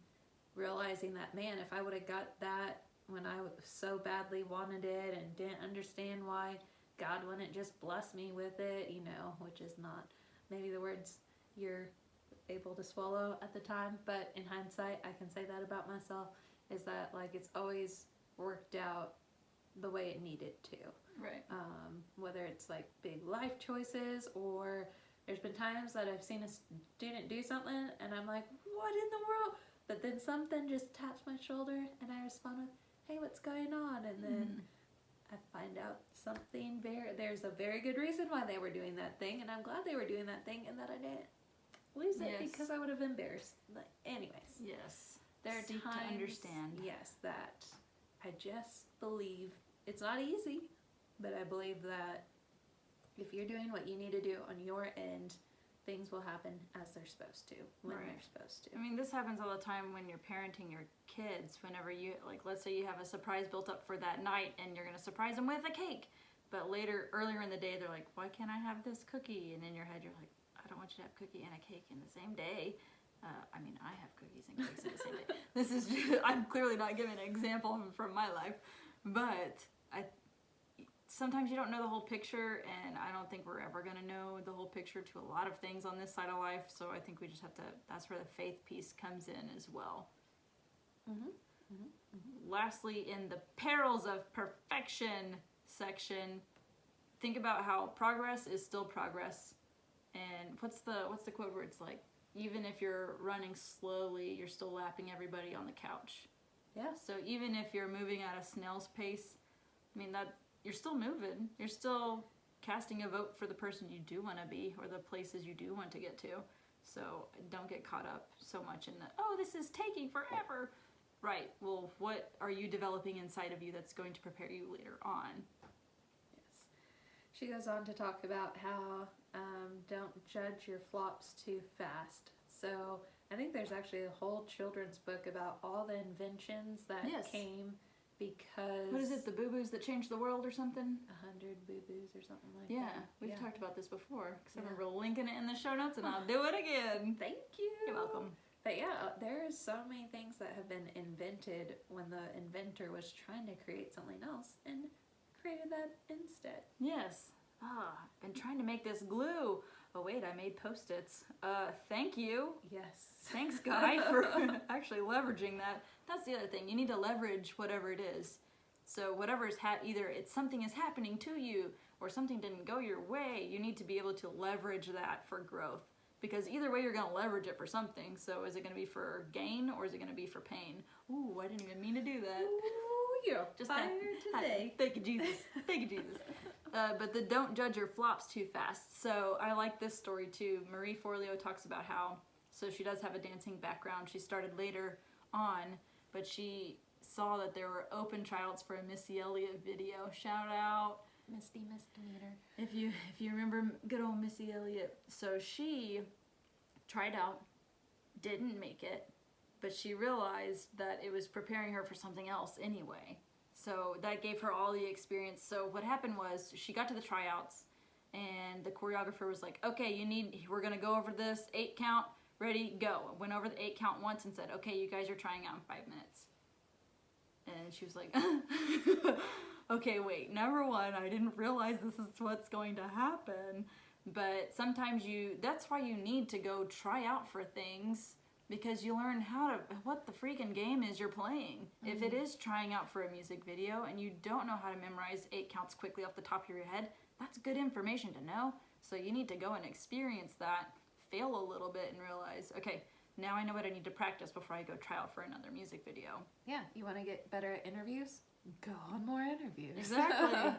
B: Realizing that, man, if I would have got that when I so badly wanted it and didn't understand why God wouldn't just bless me with it, which is not maybe the words you're able to swallow at the time, but in hindsight, I can say that about myself, is that like it's always worked out the way it needed to.
A: Right.
B: Whether it's like big life choices, or there's been times that I've seen a student do something and I'm like, what in the world? But then something just taps my shoulder and I respond with, hey, what's going on? And then I find out there's a very good reason why they were doing that thing, and I'm glad they were doing that thing, and that I didn't lose it because I would have embarrassed. Anyways.
A: Yes.
B: There are
A: Seek
B: times,
A: to understand.
B: yes, that I just believe it's not easy, but I believe that if you're doing what you need to do on your end, things will happen as they're supposed to, when they're supposed to.
A: I mean, this happens all the time when you're parenting your kids. Whenever you, let's say you have a surprise built up for that night and you're going to surprise them with a cake. But earlier in the day, they're like, why can't I have this cookie? And in your head, you're like, I don't want you to have cookie and a cake in the same day. I have cookies and cakes in the same day. I'm clearly not giving an example from my life. But sometimes you don't know the whole picture, and I don't think we're ever going to know the whole picture to a lot of things on this side of life. So I think we just have to, that's where the faith piece comes in as well. Mm-hmm. Mm-hmm. Mm-hmm. Lastly, in the perils of perfection section, think about how progress is still progress. And what's the quote where it's like, even if you're running slowly, you're still lapping everybody on the couch.
B: Yeah.
A: So even if you're moving at a snail's pace, I mean, that you're still moving. You're still casting a vote for the person you do want to be, or the places you do want to get to. So don't get caught up so much in the, this is taking forever. Right. Well, what are you developing inside of you that's going to prepare you later on?
B: Yes. She goes on to talk about how don't judge your flops too fast. So I think there's actually a whole children's book about all the inventions that came because...
A: What is it, the boo-boos that changed the world or something?
B: 100 boo-boos or something like that.
A: Yeah, we've talked about this before. Because I remember linking it in the show notes, and I'll do it again.
B: Thank you.
A: You're welcome.
B: But yeah, there's so many things that have been invented when the inventor was trying to create something else and created that instead.
A: Yes. I've been trying to make this glue. Oh wait, I made Post-its. Thank you.
B: Yes.
A: Thanks, guy, for actually leveraging that. That's the other thing. You need to leverage whatever it is. So whatever's either it's something is happening to you or something didn't go your way, you need to be able to leverage that for growth. Because either way, you're going to leverage it for something. So is it going to be for gain or is it going to be for pain? Ooh, I didn't even mean to do that.
B: Ooh, you're
A: Just
B: fired today.
A: Thank you, Jesus. Thank you, Jesus. But the don't judge your flops too fast. So I like this story too. Marie Forleo talks about how, so she does have a dancing background. She started later on, but she saw that there were open tryouts for a Missy Elliott video. Shout out.
B: Misty misdemeanor.
A: If you remember good old Missy Elliott. So she tried out, didn't make it, but she realized that it was preparing her for something else anyway. So that gave her all the experience. So what happened was she got to the tryouts and the choreographer was like, okay, we're gonna go over this 8 count, ready, go. Went over the 8 count once and said, okay, you guys are trying out in 5 minutes. And she was like, okay, wait, number one, I didn't realize this is what's going to happen. But sometimes that's why you need to go try out for things, because you learn what the freaking game is you're playing. Mm-hmm. If it is trying out for a music video and you don't know how to memorize 8 counts quickly off the top of your head, that's good information to know. So you need to go and experience that, fail a little bit and realize, okay, now I know what I need to practice before I go try out for another music video.
B: Yeah, you want to get better at interviews? Go on more interviews.
A: Exactly.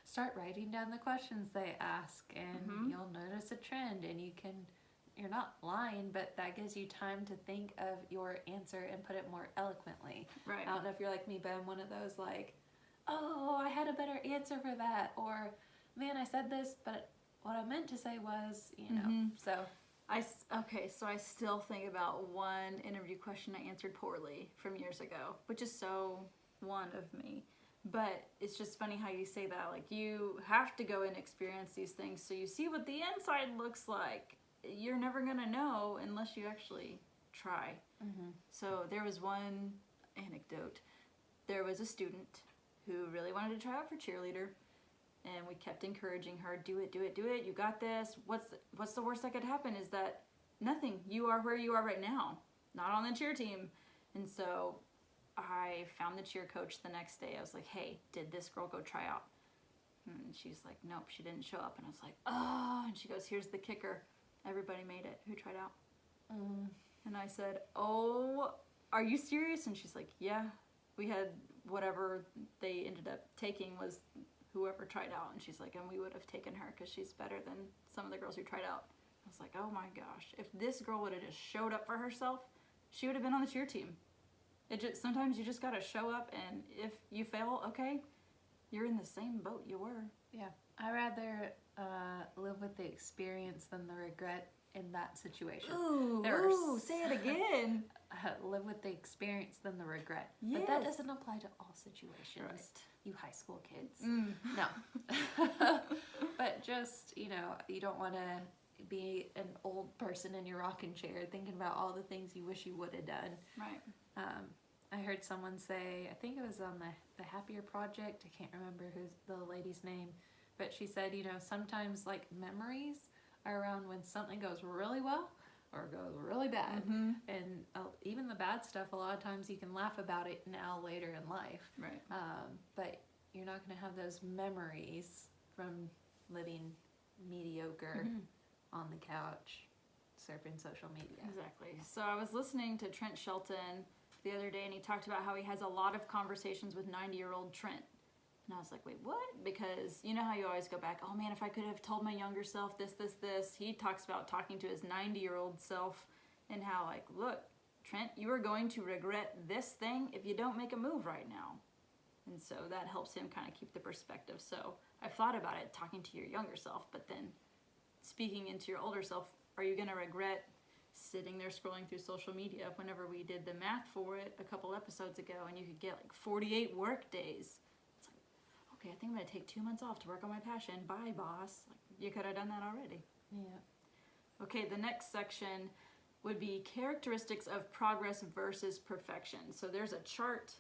B: Start writing down the questions they ask, and you'll notice a trend, and you're not lying, but that gives you time to think of your answer and put it more eloquently.
A: Right.
B: I don't know if you're like me, but I'm one of those like, oh, I had a better answer for that, or man, I said this, but what I meant to say was, so.
A: So I still think about one interview question I answered poorly from years ago, which is so one of me. But it's just funny how you say that. Like, you have to go and experience these things so you see what the inside looks like. You're never going to know unless you actually try. Mm-hmm. So there was one anecdote. There was a student who really wanted to try out for cheerleader. And we kept encouraging her, do it, do it, do it. You got this. What's the worst that could happen is that nothing. You are where you are right now, not on the cheer team. And so I found the cheer coach the next day. I was like, hey, did this girl go try out? And she's like, nope, she didn't show up. And I was like, oh. And she goes, here's the kicker. Everybody made it who tried out. And I said, oh, are you serious? And she's like, yeah. We had whatever they ended up taking was whoever tried out. And she's like, and we would have taken her because she's better than some of the girls who tried out. I was like, oh my gosh. If this girl would have just showed up for herself, she would have been on the cheer team. Sometimes you just got to show up, and if you fail, okay, you're in the same boat you were.
B: Yeah. I'd rather live with the experience than the regret in that situation.
A: Ooh, say it again.
B: Live with the experience than the regret.
A: Yes.
B: But that doesn't apply to all situations.
A: Right.
B: You high school kids. No. But just, you don't want to be an old person in your rocking chair thinking about all the things you wish you would have done.
A: Right.
B: I heard someone say, I think it was on the Happier Project, I can't remember who's the lady's name, but she said, sometimes like memories are around when something goes really well or goes really bad. Mm-hmm. And even the bad stuff, a lot of times you can laugh about it now later in life.
A: Right.
B: But you're not going to have those memories from living mediocre on the couch, surfing social media.
A: Exactly. So I was listening to Trent Shelton the other day, and he talked about how he has a lot of conversations with 90-year-old Trent. And I was like, wait, what? Because you know how you always go back, oh man, if I could have told my younger self this. He talks about talking to his 90-year-old self and how, like, look, Trent, you are going to regret this thing if you don't make a move right now. And so that helps him kind of keep the perspective. So I've thought about it, talking to your younger self, but then speaking into your older self, are you going to regret sitting there scrolling through social media whenever we did the math for it a couple episodes ago, and you could get like 48 work days? It's like, okay, I think I'm going to take 2 months off to work on my passion. Bye, boss. Like, you could have done that already.
B: Yeah.
A: Okay, the next section would be characteristics of progress versus perfection. So there's a chart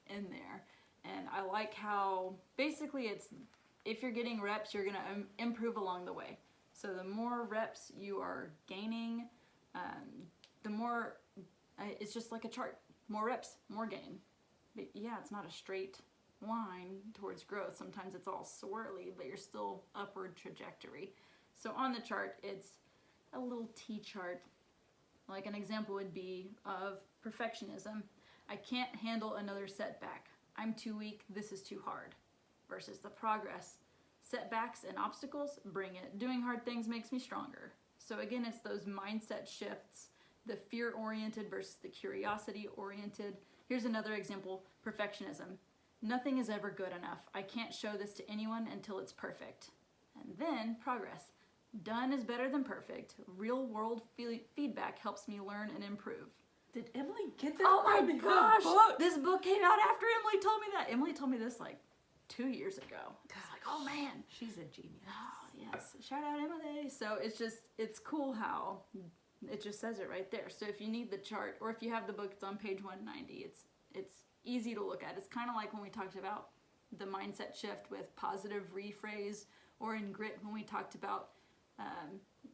A: in there, and I like how basically it's if you're getting reps, you're going to improve along the way. So the more reps you are gaining, the more, it's just like a chart. More reps, more gain. But yeah, it's not a straight line towards growth. Sometimes it's all swirly, but you're still upward trajectory. So on the chart, it's a little T-chart. Like an example would be of perfectionism. I can't handle another setback. I'm too weak, this is too hard. Versus the progress. Setbacks and obstacles, bring it. Doing hard things makes me stronger. So again, it's those mindset shifts, the fear-oriented versus the curiosity-oriented. Here's another example, perfectionism. Nothing is ever good enough. I can't show this to anyone until it's perfect. And then progress. Done is better than perfect. Real world feedback helps me learn and improve.
B: Did Emily get that?
A: Oh my gosh! This book came out after Emily told me that. Emily told me this like 2 years ago. I was like, oh man.
B: She's a genius.
A: Oh yes. Shout out Emily. So it's cool how it just says it right there. So if you need the chart, or if you have the book, it's on page 190. It's easy to look at. It's kind of like when we talked about the mindset shift with positive rephrase, or in grit when we talked about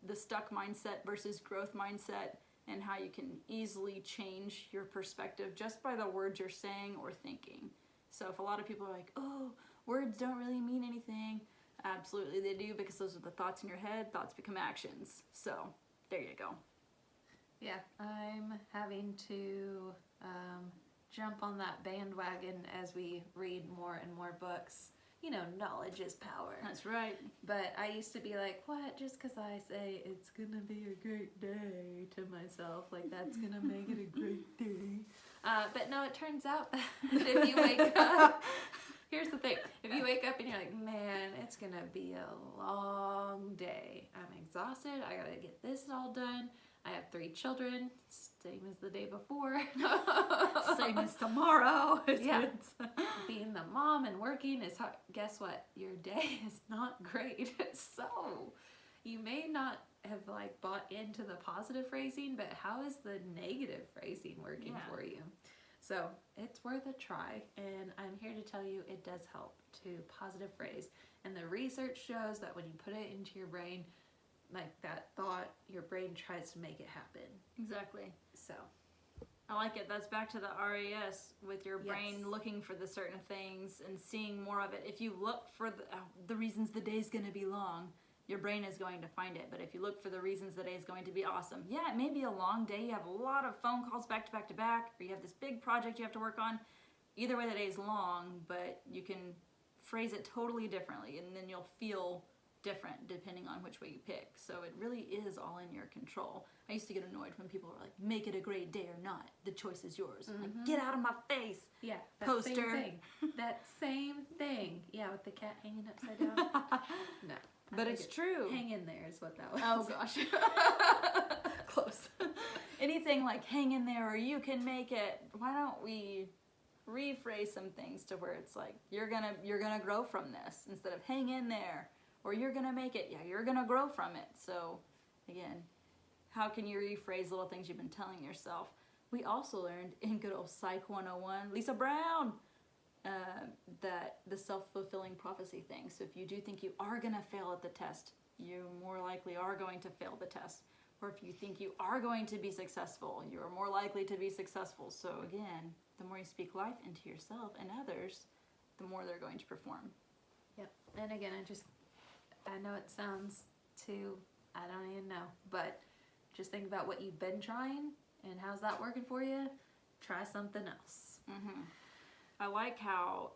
A: the stuck mindset versus growth mindset, and how you can easily change your perspective just by the words you're saying or thinking. So if a lot of people are like, oh, words don't really mean anything, absolutely they do, because those are the thoughts in your head. Thoughts become actions. So there you go.
B: Yeah, I'm having to jump on that bandwagon as we read more and more books. You know, knowledge is power.
A: That's right.
B: But I used to be like, what? Just because I say it's going to be a great day to myself, like that's going to make it a great day. But no, it turns out that if you wake up, here's the thing. If you wake up and you're like, man, it's going to be a long day. I'm exhausted. I got to get this all done. I have 3 children, same as the day before.
A: Same as tomorrow.
B: Yeah. Being the mom and working is hard. Guess what? Your day is not great. So you may not have like bought into the positive phrasing, but how is the negative phrasing working for you? So it's worth a try, and I'm here to tell you it does help to positive phrase. And the research shows that when you put it into your brain, like that thought, your brain tries to make it happen.
A: Exactly.
B: So
A: I like it. That's back to the RAS with your brain looking for the certain things and seeing more of it. If you look for the reasons the day's going to be long, your brain is going to find it. But if you look for the reasons the day is going to be awesome, yeah, it may be a long day. You have a lot of phone calls back to back to back, or you have this big project you have to work on. Either way, the day is long, but you can phrase it totally differently, and then you'll feel different depending on which way you pick. So it really is all in your control. I used to get annoyed when people were like, make it a great day or not. The choice is yours.
B: Mm-hmm.
A: Like, get out of my face.
B: Yeah, that
A: poster.
B: Same thing. That same thing. Yeah, with the cat hanging upside down. No.
A: But it's true.
B: Hang in there is what that was.
A: Oh gosh. Close. Anything like hang in there or you can make it. Why don't we rephrase some things to where it's like you're gonna grow from this, instead of hang in there or you're gonna make it. Yeah, you're gonna grow from it. So again, how can you rephrase little things you've been telling yourself? We also learned in good old Psych 101, Lisa Brown, that the self-fulfilling prophecy thing. So if you do think you are going to fail at the test, you more likely are going to fail the test. Or if you think you are going to be successful, you are more likely to be successful. So again, the more you speak life into yourself and others, the more they're going to perform.
B: Yep. And again, I know it sounds too, I don't even know, but just think about what you've been trying and how's that working for you. Try something else.
A: Mm-hmm. I like how,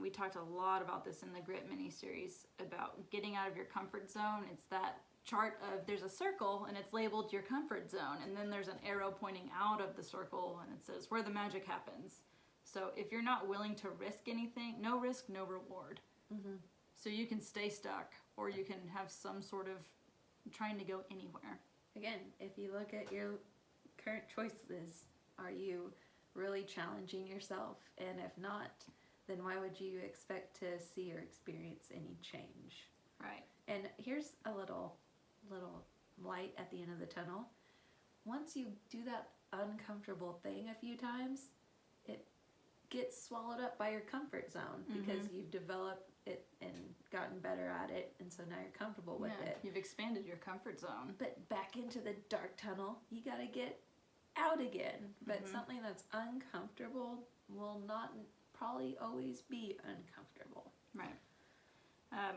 A: we talked a lot about this in the Grit mini-series about getting out of your comfort zone. It's that chart of there's a circle and it's labeled your comfort zone, and then there's an arrow pointing out of the circle and it says where the magic happens. So if you're not willing to risk anything, no risk, no reward.
B: Mm-hmm.
A: So you can stay stuck, or you can have some sort of trying to go anywhere.
B: Again, if you look at your current choices, are you really challenging yourself? And if not, then why would you expect to see or experience any change?
A: Right.
B: And here's a little light at the end of the tunnel. Once you do that uncomfortable thing a few times, it gets swallowed up by your comfort zone, because you've developed it and gotten better at it, and so now you're comfortable with it.
A: You've expanded your comfort zone.
B: But back into the dark tunnel, you gotta get out again. But something that's uncomfortable will not probably always be uncomfortable.
A: Right.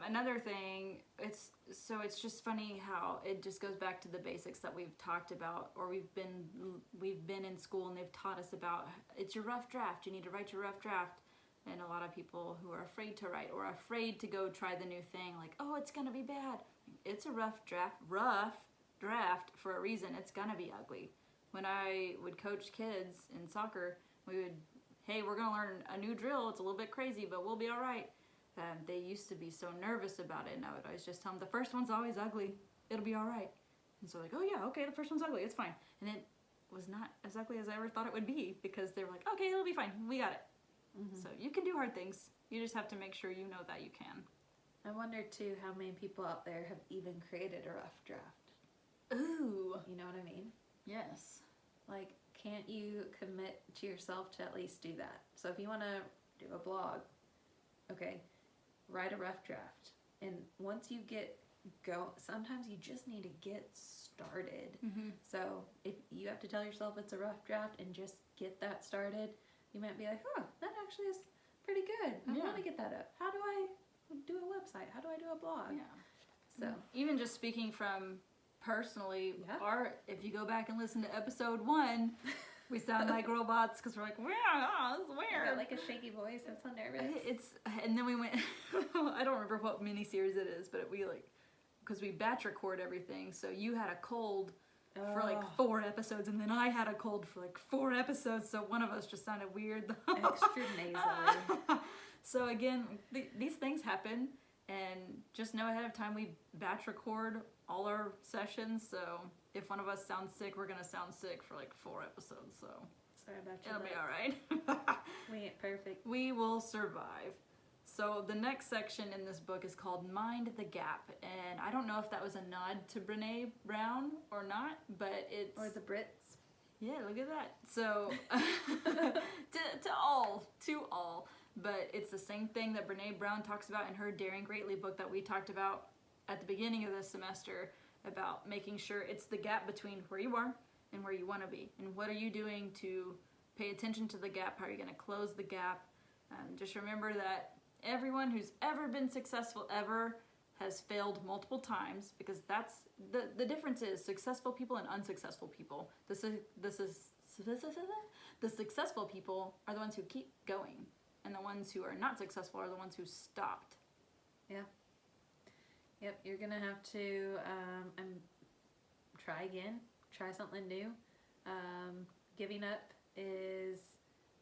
A: Another thing, it's just funny how it just goes back to the basics that we've talked about, or we've been in school and they've taught us about. It's your rough draft. You need to write your rough draft. And a lot of people who are afraid to write or afraid to go try the new thing, like, oh, it's gonna be bad. It's a rough draft for a reason. It's gonna be ugly. When I would coach kids in soccer, hey, we're gonna learn a new drill. It's a little bit crazy, but we'll be all right. They used to be so nervous about it, and I would always just tell them, the first one's always ugly. It'll be all right. And so like, oh yeah, okay, the first one's ugly. It's fine. And it was not as ugly as I ever thought it would be, because they were like, okay, it'll be fine. We got it. So you can do hard things. You just have to make sure you know that you can.
B: I wonder too how many people out there have even created a rough draft.
A: Ooh.
B: You know what I mean?
A: Yes.
B: Like, can't you commit to yourself to at least do that? So if you want to do a blog, okay, write a rough draft. And once you sometimes you just need to get started. So if you have to tell yourself it's a rough draft and just get that started, you might be like, oh, that actually is pretty good. I want to get that up. How do I do a website? How do I do a blog?
A: Yeah.
B: So
A: even just speaking from personally, if you go back and listen to episode 1, we sound like robots because we're like, it's weird.
B: Got like a shaky voice. I'm so nervous.
A: And then we went. I don't remember what miniseries it is, but because we batch record everything. So you had a cold for like 4 episodes, and then I had a cold for like 4 episodes, so one of us just sounded weird.
B: Extra nasally.
A: So again, these things happen, and just know ahead of time we batch record all our sessions, so if one of us sounds sick, we're gonna sound sick for like 4 episodes, so
B: sorry about you.
A: It'll be alright.
B: We ain't perfect.
A: We will survive. So the next section in this book is called Mind the Gap, and I don't know if that was a nod to Brene Brown or not, but it's...
B: Or the Brits.
A: Yeah, look at that. So, to all, but it's the same thing that Brene Brown talks about in her Daring Greatly book that we talked about at the beginning of this semester, about making sure it's the gap between where you are and where you want to be, and what are you doing to pay attention to the gap, how are you going to close the gap. Just remember that everyone who's ever been successful ever has failed multiple times, because that's the difference is successful people and unsuccessful people. The successful people are the ones who keep going, and the ones who are not successful are the ones who stopped.
B: Yeah. Yep, you're gonna have to try again, try something new. Giving up is,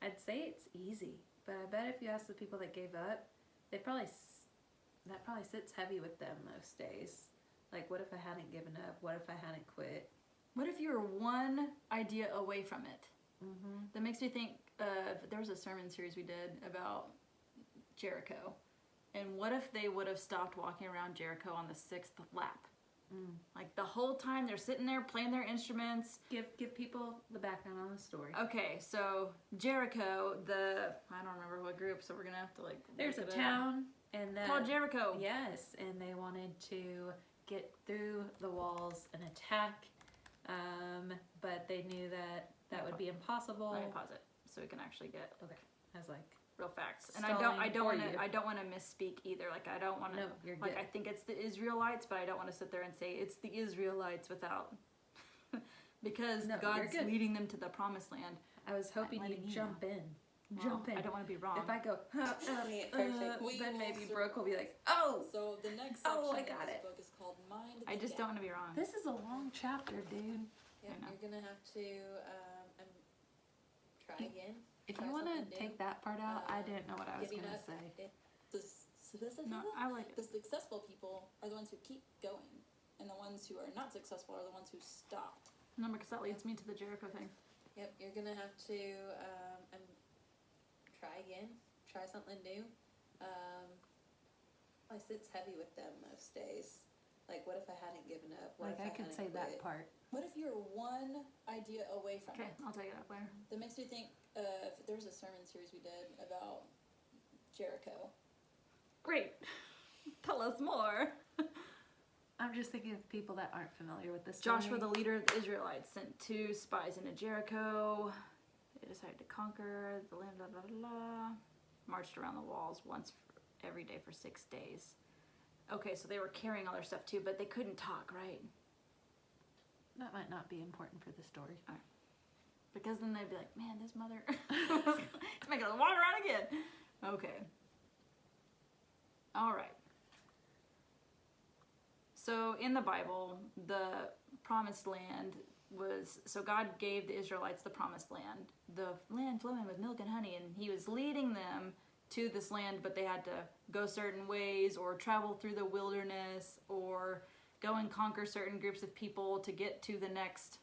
B: I'd say it's easy, but I bet if you ask the people that gave up, that probably sits heavy with them most days. Like, what if I hadn't given up? What if I hadn't quit?
A: What if you were one idea away from it? That makes me think of, there was a sermon series we did about Jericho. And what if they would have stopped walking around Jericho on the 6th lap? Like, the whole time they're sitting there playing their instruments.
B: Give people the background on the story.
A: Okay, so Jericho, I don't remember what group, so we're gonna have to like.
B: There's a town and
A: called Jericho.
B: Yes, and they wanted to get through the walls and attack, but they knew that would be impossible.
A: Let me pause it so we can actually get
B: I was like
A: real facts. And I don't want to misspeak either. Like, I don't want to.
B: No, you're
A: like,
B: good.
A: I think it's the Israelites, but I don't want to sit there and say it's the Israelites without, because God's leading them to the promised land.
B: I was hoping you'd jump in. Jump in.
A: I don't want to be wrong.
B: If I go, then maybe Brooke will be like, oh.
A: So the next section
B: I got it.
A: Book is called Mind the Gap. I just don't want to be wrong.
B: This is a long chapter, dude.
C: Yeah, you're gonna have to try again.
B: If you want to take that part out, I didn't know what I was going to say.
A: No, I like it.
C: The successful people are the ones who keep going, and the ones who are not successful are the ones who stopped.
A: Remember, because that leads me to the Jericho thing.
C: Yep, you're gonna have to try again, try something new. It sits heavy with them most days. Like, what if I hadn't given up? What if
B: I could say that part.
C: What if you're one idea away from it?
A: Okay, I'll take it up later.
C: That makes me think of, there was a sermon series we did about Jericho.
A: Great. Tell us more.
B: I'm just thinking of people that aren't familiar with this story.
A: Joshua, the leader of the Israelites, sent 2 spies into Jericho. They decided to conquer the land, blah, blah, blah. Marched around the walls once every day for 6 days. Okay, so they were carrying all their stuff too, but they couldn't talk, right?
B: That might not be important for the story.
A: All right. Because then they'd be like, man, this mother is making us walk around again. Okay. All right. So in the Bible, the promised land was, so God gave the Israelites the promised land, the land flowing with milk and honey, and he was leading them to this land, but they had to go certain ways or travel through the wilderness or go and conquer certain groups of people to get to the next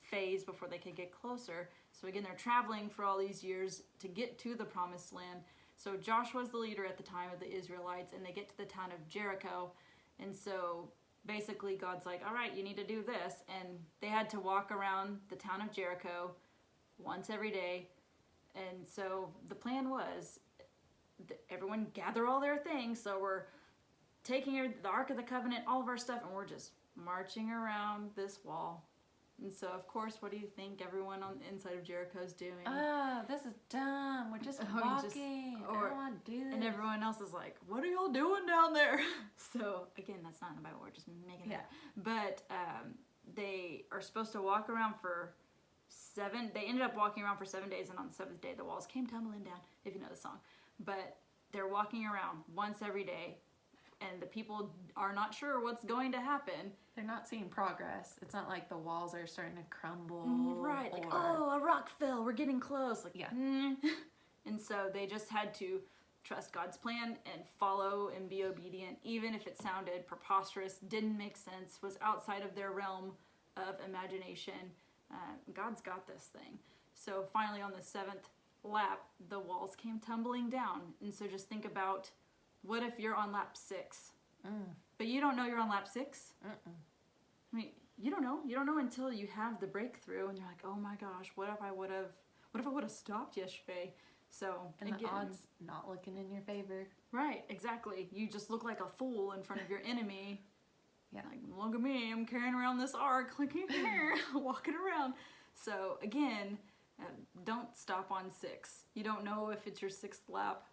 A: phase before they could get closer. So again, they're traveling for all these years to get to the promised land. So Joshua's the leader at the time of the Israelites, and they get to the town of Jericho. And so basically God's like, all right, you need to do this. And they had to walk around the town of Jericho once every day. And so the plan was everyone gather all their things. So we're taking the Ark of the Covenant, all of our stuff, and we're just marching around this wall. And so, of course, what do you think everyone on the inside of Jericho is doing?
B: Oh, this is dumb. We're just walking. I don't want to do this.
A: And everyone else is like, what are y'all doing down there? So, again, that's not in the Bible. We're just making it up. But they are supposed to walk around for they ended up walking around for 7 days, and on the 7th day, the walls came tumbling down, if you know the song. But they're walking around once every day, and the people are not sure what's going to happen.
B: They're not seeing progress. It's not like the walls are starting to crumble.
A: Right, like, oh, a rock fell, we're getting close. Like,
B: yeah.
A: And so they just had to trust God's plan and follow and be obedient, even if it sounded preposterous, didn't make sense, was outside of their realm of imagination. God's got this thing. So finally on the 7th lap, the walls came tumbling down. And so just think about, what if you're on lap 6? But you don't know you're on lap 6? I mean, you don't know. You don't know until you have the breakthrough, and you're like, oh my gosh, what if I would have stopped yesterday? So
B: and
A: again,
B: the odds not looking in your favor.
A: Right, exactly. You just look like a fool in front of your enemy.
B: Yeah.
A: Like, look at me, I'm carrying around this ark, look at here, walking around. So again, don't stop on 6. You don't know if it's your 6th lap.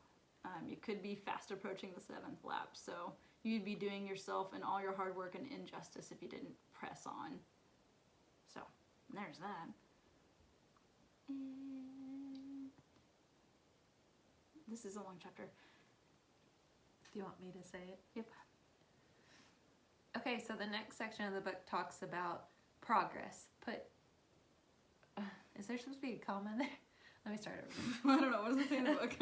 A: You could be fast approaching the 7th lap. So you'd be doing yourself and all your hard work an injustice if you didn't press on. So there's that. And this is a long chapter.
B: Do you want me to say it?
A: Yep.
B: Okay, so the next section of the book talks about progress. Is there supposed to be a comma there? Let me start over.
A: I don't know. What does it say in the book?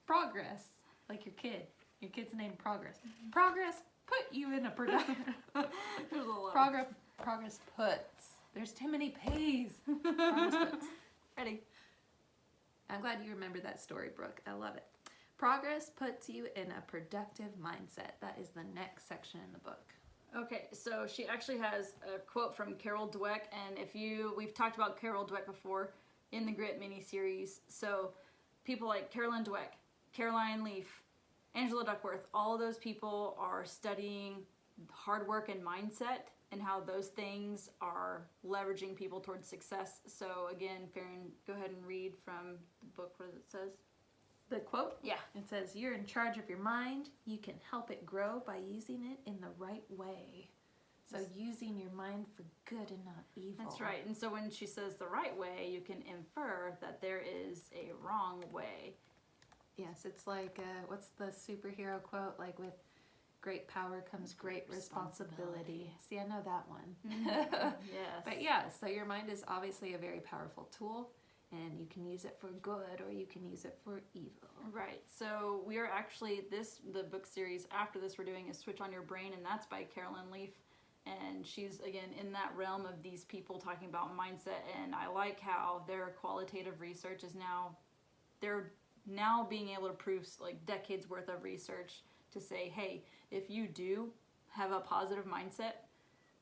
B: Progress. Like your kid. Your kid's named Progress. Progress put you in a production.
A: There's a lot.
B: Progress puts. There's too many pays. Progress puts.
A: Ready.
B: I'm glad you remembered that story, Brooke. I love it. Progress puts you in a productive mindset. That is the next section in the book.
A: Okay, so she actually has a quote from Carol Dweck, and we've talked about Carol Dweck before in the Grit mini-series. So people like Carolyn Dweck, Caroline Leaf, Angela Duckworth, all of those people are studying hard work and mindset and how those things are leveraging people towards success. So again, Faren, go ahead and read from the book. What does it says?
B: The quote?
A: Yeah.
B: It says, you're in charge of your mind. You can help it grow by using it in the right way. So using your mind for good and not evil.
A: That's right. And so when she says the right way, you can infer that there is a wrong way.
B: Yes, it's like, what's the superhero quote? Like, with great power comes great responsibility. See, I know that one.
A: Yes.
B: But yeah, so your mind is obviously a very powerful tool. And you can use it for good or you can use it for evil.
A: Right. So we are actually, the book series after this we're doing is Switch on Your Brain, and that's by Carolyn Leaf. And she's, again, in that realm of these people talking about mindset. And I like how their qualitative research is they're now being able to prove like decades worth of research to say, hey, if you do have a positive mindset,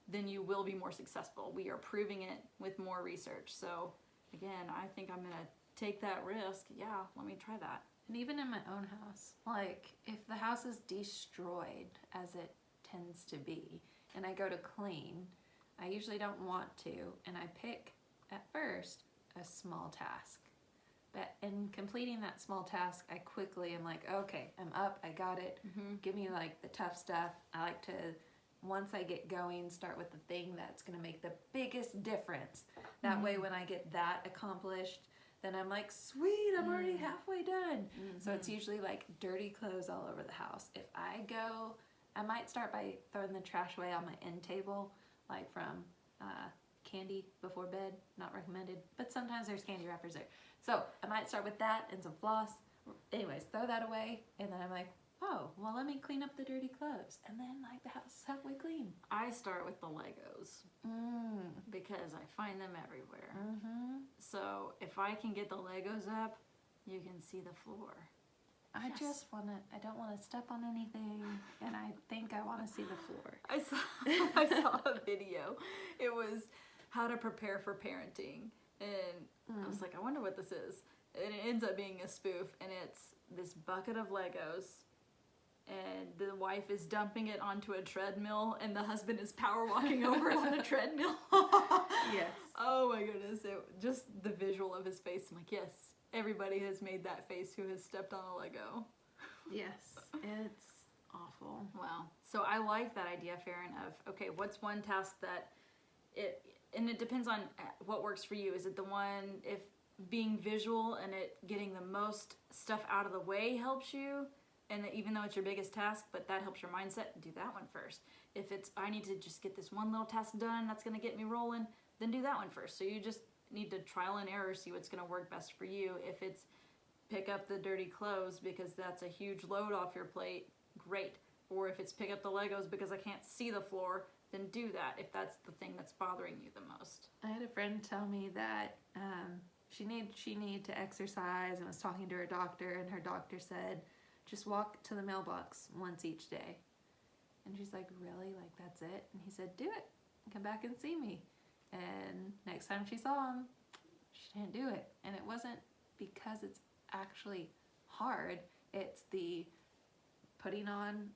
A: then you will be more successful. We are proving it with more research. So again, I think I'm going to take that risk. Yeah, let me try that.
B: And even in my own house, like if the house is destroyed, as it tends to be, and I go to clean, I usually don't want to, and I pick at first a small task. But in completing that small task, I quickly am like, okay, I'm up, I got it. Give me like the tough stuff. I like to, once I get going, start with the thing that's going to make the biggest difference. That way when I get that accomplished, then I'm like, sweet, I'm already halfway done. So it's usually like dirty clothes all over the house. If I go, I might start by throwing the trash away on my end table, like from candy before bed, not recommended, but sometimes there's candy wrappers there. So I might start with that and some floss. Anyways, throw that away, and then I'm like, oh, well, let me clean up the dirty clothes. And then like the house is halfway clean.
A: I start with the Legos because I find them everywhere. So if I can get the Legos up, you can see the floor.
B: I just want to, I don't want to step on anything, and I think I want to see the floor.
A: I saw a video. It was how to prepare for parenting. And I was like, I wonder what this is. And it ends up being a spoof, and it's this bucket of Legos, and the wife is dumping it onto a treadmill, and the husband is power walking over it on a treadmill.
B: Yes.
A: Oh my goodness. Just the visual of his face. I'm like, yes, everybody has made that face who has stepped on a Lego.
B: Yes. It's awful.
A: Wow. So I like that idea, Faren, of, okay, what's one task that and it depends on what works for you. Is it the one, if being visual and it getting the most stuff out of the way helps you, and even though it's your biggest task, but that helps your mindset, do that one first. If it's, I need to just get this one little task done, that's going to get me rolling, then do that one first. So you just need to trial and error, see what's going to work best for you. If it's pick up the dirty clothes because that's a huge load off your plate, great. Or if it's pick up the Legos because I can't see the floor, then do that if that's the thing that's bothering you the most.
B: I had a friend tell me that she needed to exercise and was talking to her doctor, and her doctor said, just walk to the mailbox once each day. And she's like, really? Like, that's it? And he said, do it. Come back and see me. And next time she saw him, she didn't do it. And it wasn't because it's actually hard. It's the putting on,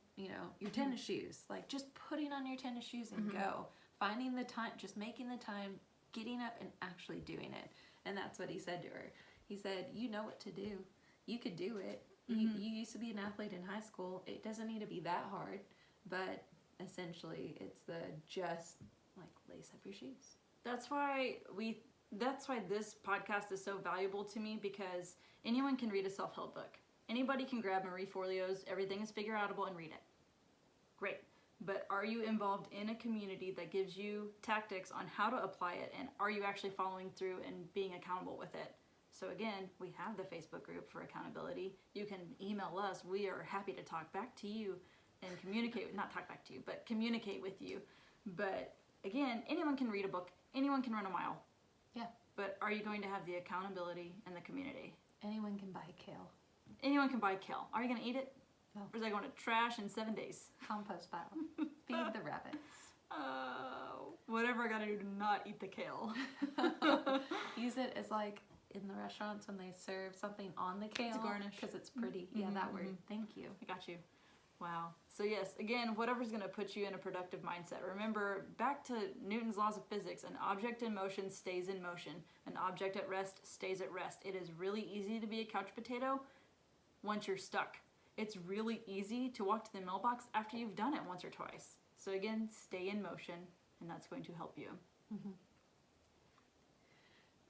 B: your tennis shoes. Like, just putting on your tennis shoes and go. Finding the time, just making the time, getting up and actually doing it. And that's what he said to her. He said, you know what to do. You could do it. You used to be an athlete in high school. It doesn't need to be that hard. But essentially, it's the just, like, lace up your shoes.
A: That's why this podcast is so valuable to me, because anyone can read a self-help book. Anybody can grab Marie Forleo's Everything is Figureoutable and read it. Great. But are you involved in a community that gives you tactics on how to apply it, and are you actually following through and being accountable with it? So again, we have the Facebook group for accountability. You can email us. We are happy to talk back to you and communicate, not talk back to you, but communicate with you. But again, anyone can read a book. Anyone can run a mile.
B: Yeah.
A: But are you going to have the accountability and the community?
B: Anyone can buy kale.
A: Anyone can buy kale. Are you going to eat it?
B: No.
A: Or is that going to trash in 7 days?
B: Compost pile. Feed the rabbits.
A: Whatever I got to do to not eat the kale.
B: Use it as, like, in the restaurants when they serve something on the kale.
A: To garnish.
B: Because it's pretty. Yeah, that word. Thank you.
A: I got you. Wow. So yes, again, whatever's going to put you in a productive mindset. Remember, back to Newton's laws of physics, an object in motion stays in motion. An object at rest stays at rest. It is really easy to be a couch potato once you're stuck. It's really easy to walk to the mailbox after you've done it once or twice. So again, stay in motion, and that's going to help you.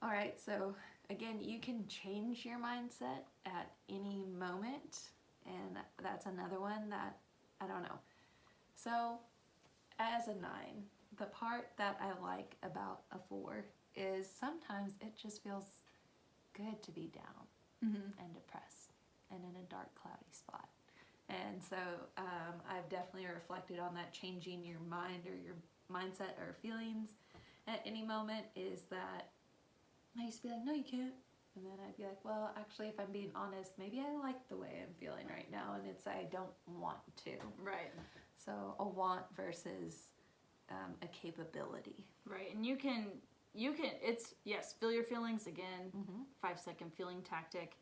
B: All right, so again, you can change your mindset at any moment, and that's another one that, I don't know. So as a 9, the part that I like about a 4 is sometimes it just feels good to be down and depressed and in a dark, cloudy spot. And so I've definitely reflected on that, changing your mind or your mindset or feelings at any moment, is that I used to be like, no, you can't. And then I'd be like, well, actually, if I'm being honest, maybe I like the way I'm feeling right now, and it's I don't want to.
A: Right.
B: So a want versus a capability.
A: Right, and you can, it's, yes, feel your feelings again, 5-second feeling tactic.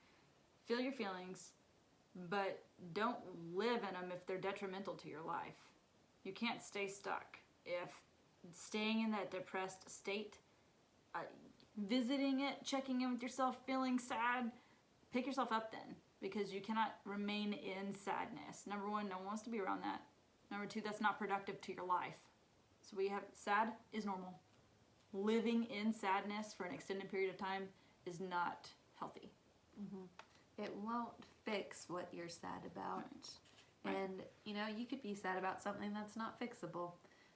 A: feel your feelings, but don't live in them if they're detrimental to your life. You can't stay stuck. If staying in that depressed state, visiting it, checking in with yourself, feeling sad, pick yourself up then, because you cannot remain in sadness. Number one, no one wants to be around that. Number two, that's not productive to your life. So we have, sad is normal. Living in sadness for an extended period of time is not healthy.
B: It won't fix what you're sad about.
A: Right.
B: And, you know, you could be sad about something that's not fixable.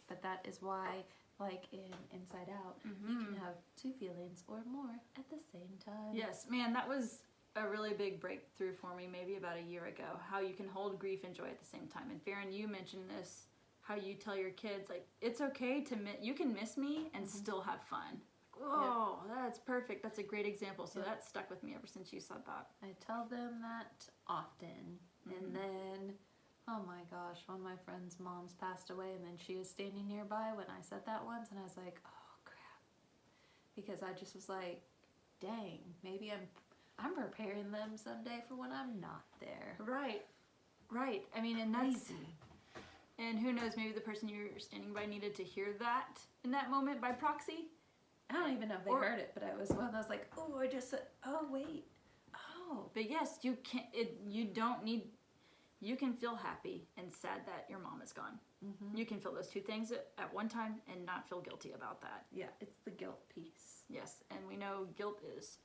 B: But that is why, like in Inside Out, you can have two feelings or more at the same time.
A: Yes, man, that was a really big breakthrough for me maybe about a year ago, how you can hold grief and joy at the same time. And Faren, you mentioned this, how you tell your kids, like, it's okay to you can miss me and still have fun. Whoa, that's perfect. That's a great example. So that stuck with me ever since you said that.
B: I tell them that often. And then, oh my gosh, one of my friend's moms passed away, and then she was standing nearby when I said that once, and I was like, oh crap. Because I just was like, dang, maybe I'm preparing them someday for when I'm not there.
A: Right. I mean, and that's... And who knows, maybe the person you're standing by needed to hear that in that moment by proxy.
B: I don't even know if they heard it, but I was one that was like, oh, I just said, oh, wait. Oh.
A: But yes, you can. You can feel happy and sad that your mom is gone. You can feel those two things at one time and not feel guilty about that.
B: Yeah, it's the guilt piece.
A: Yes, and we know guilt is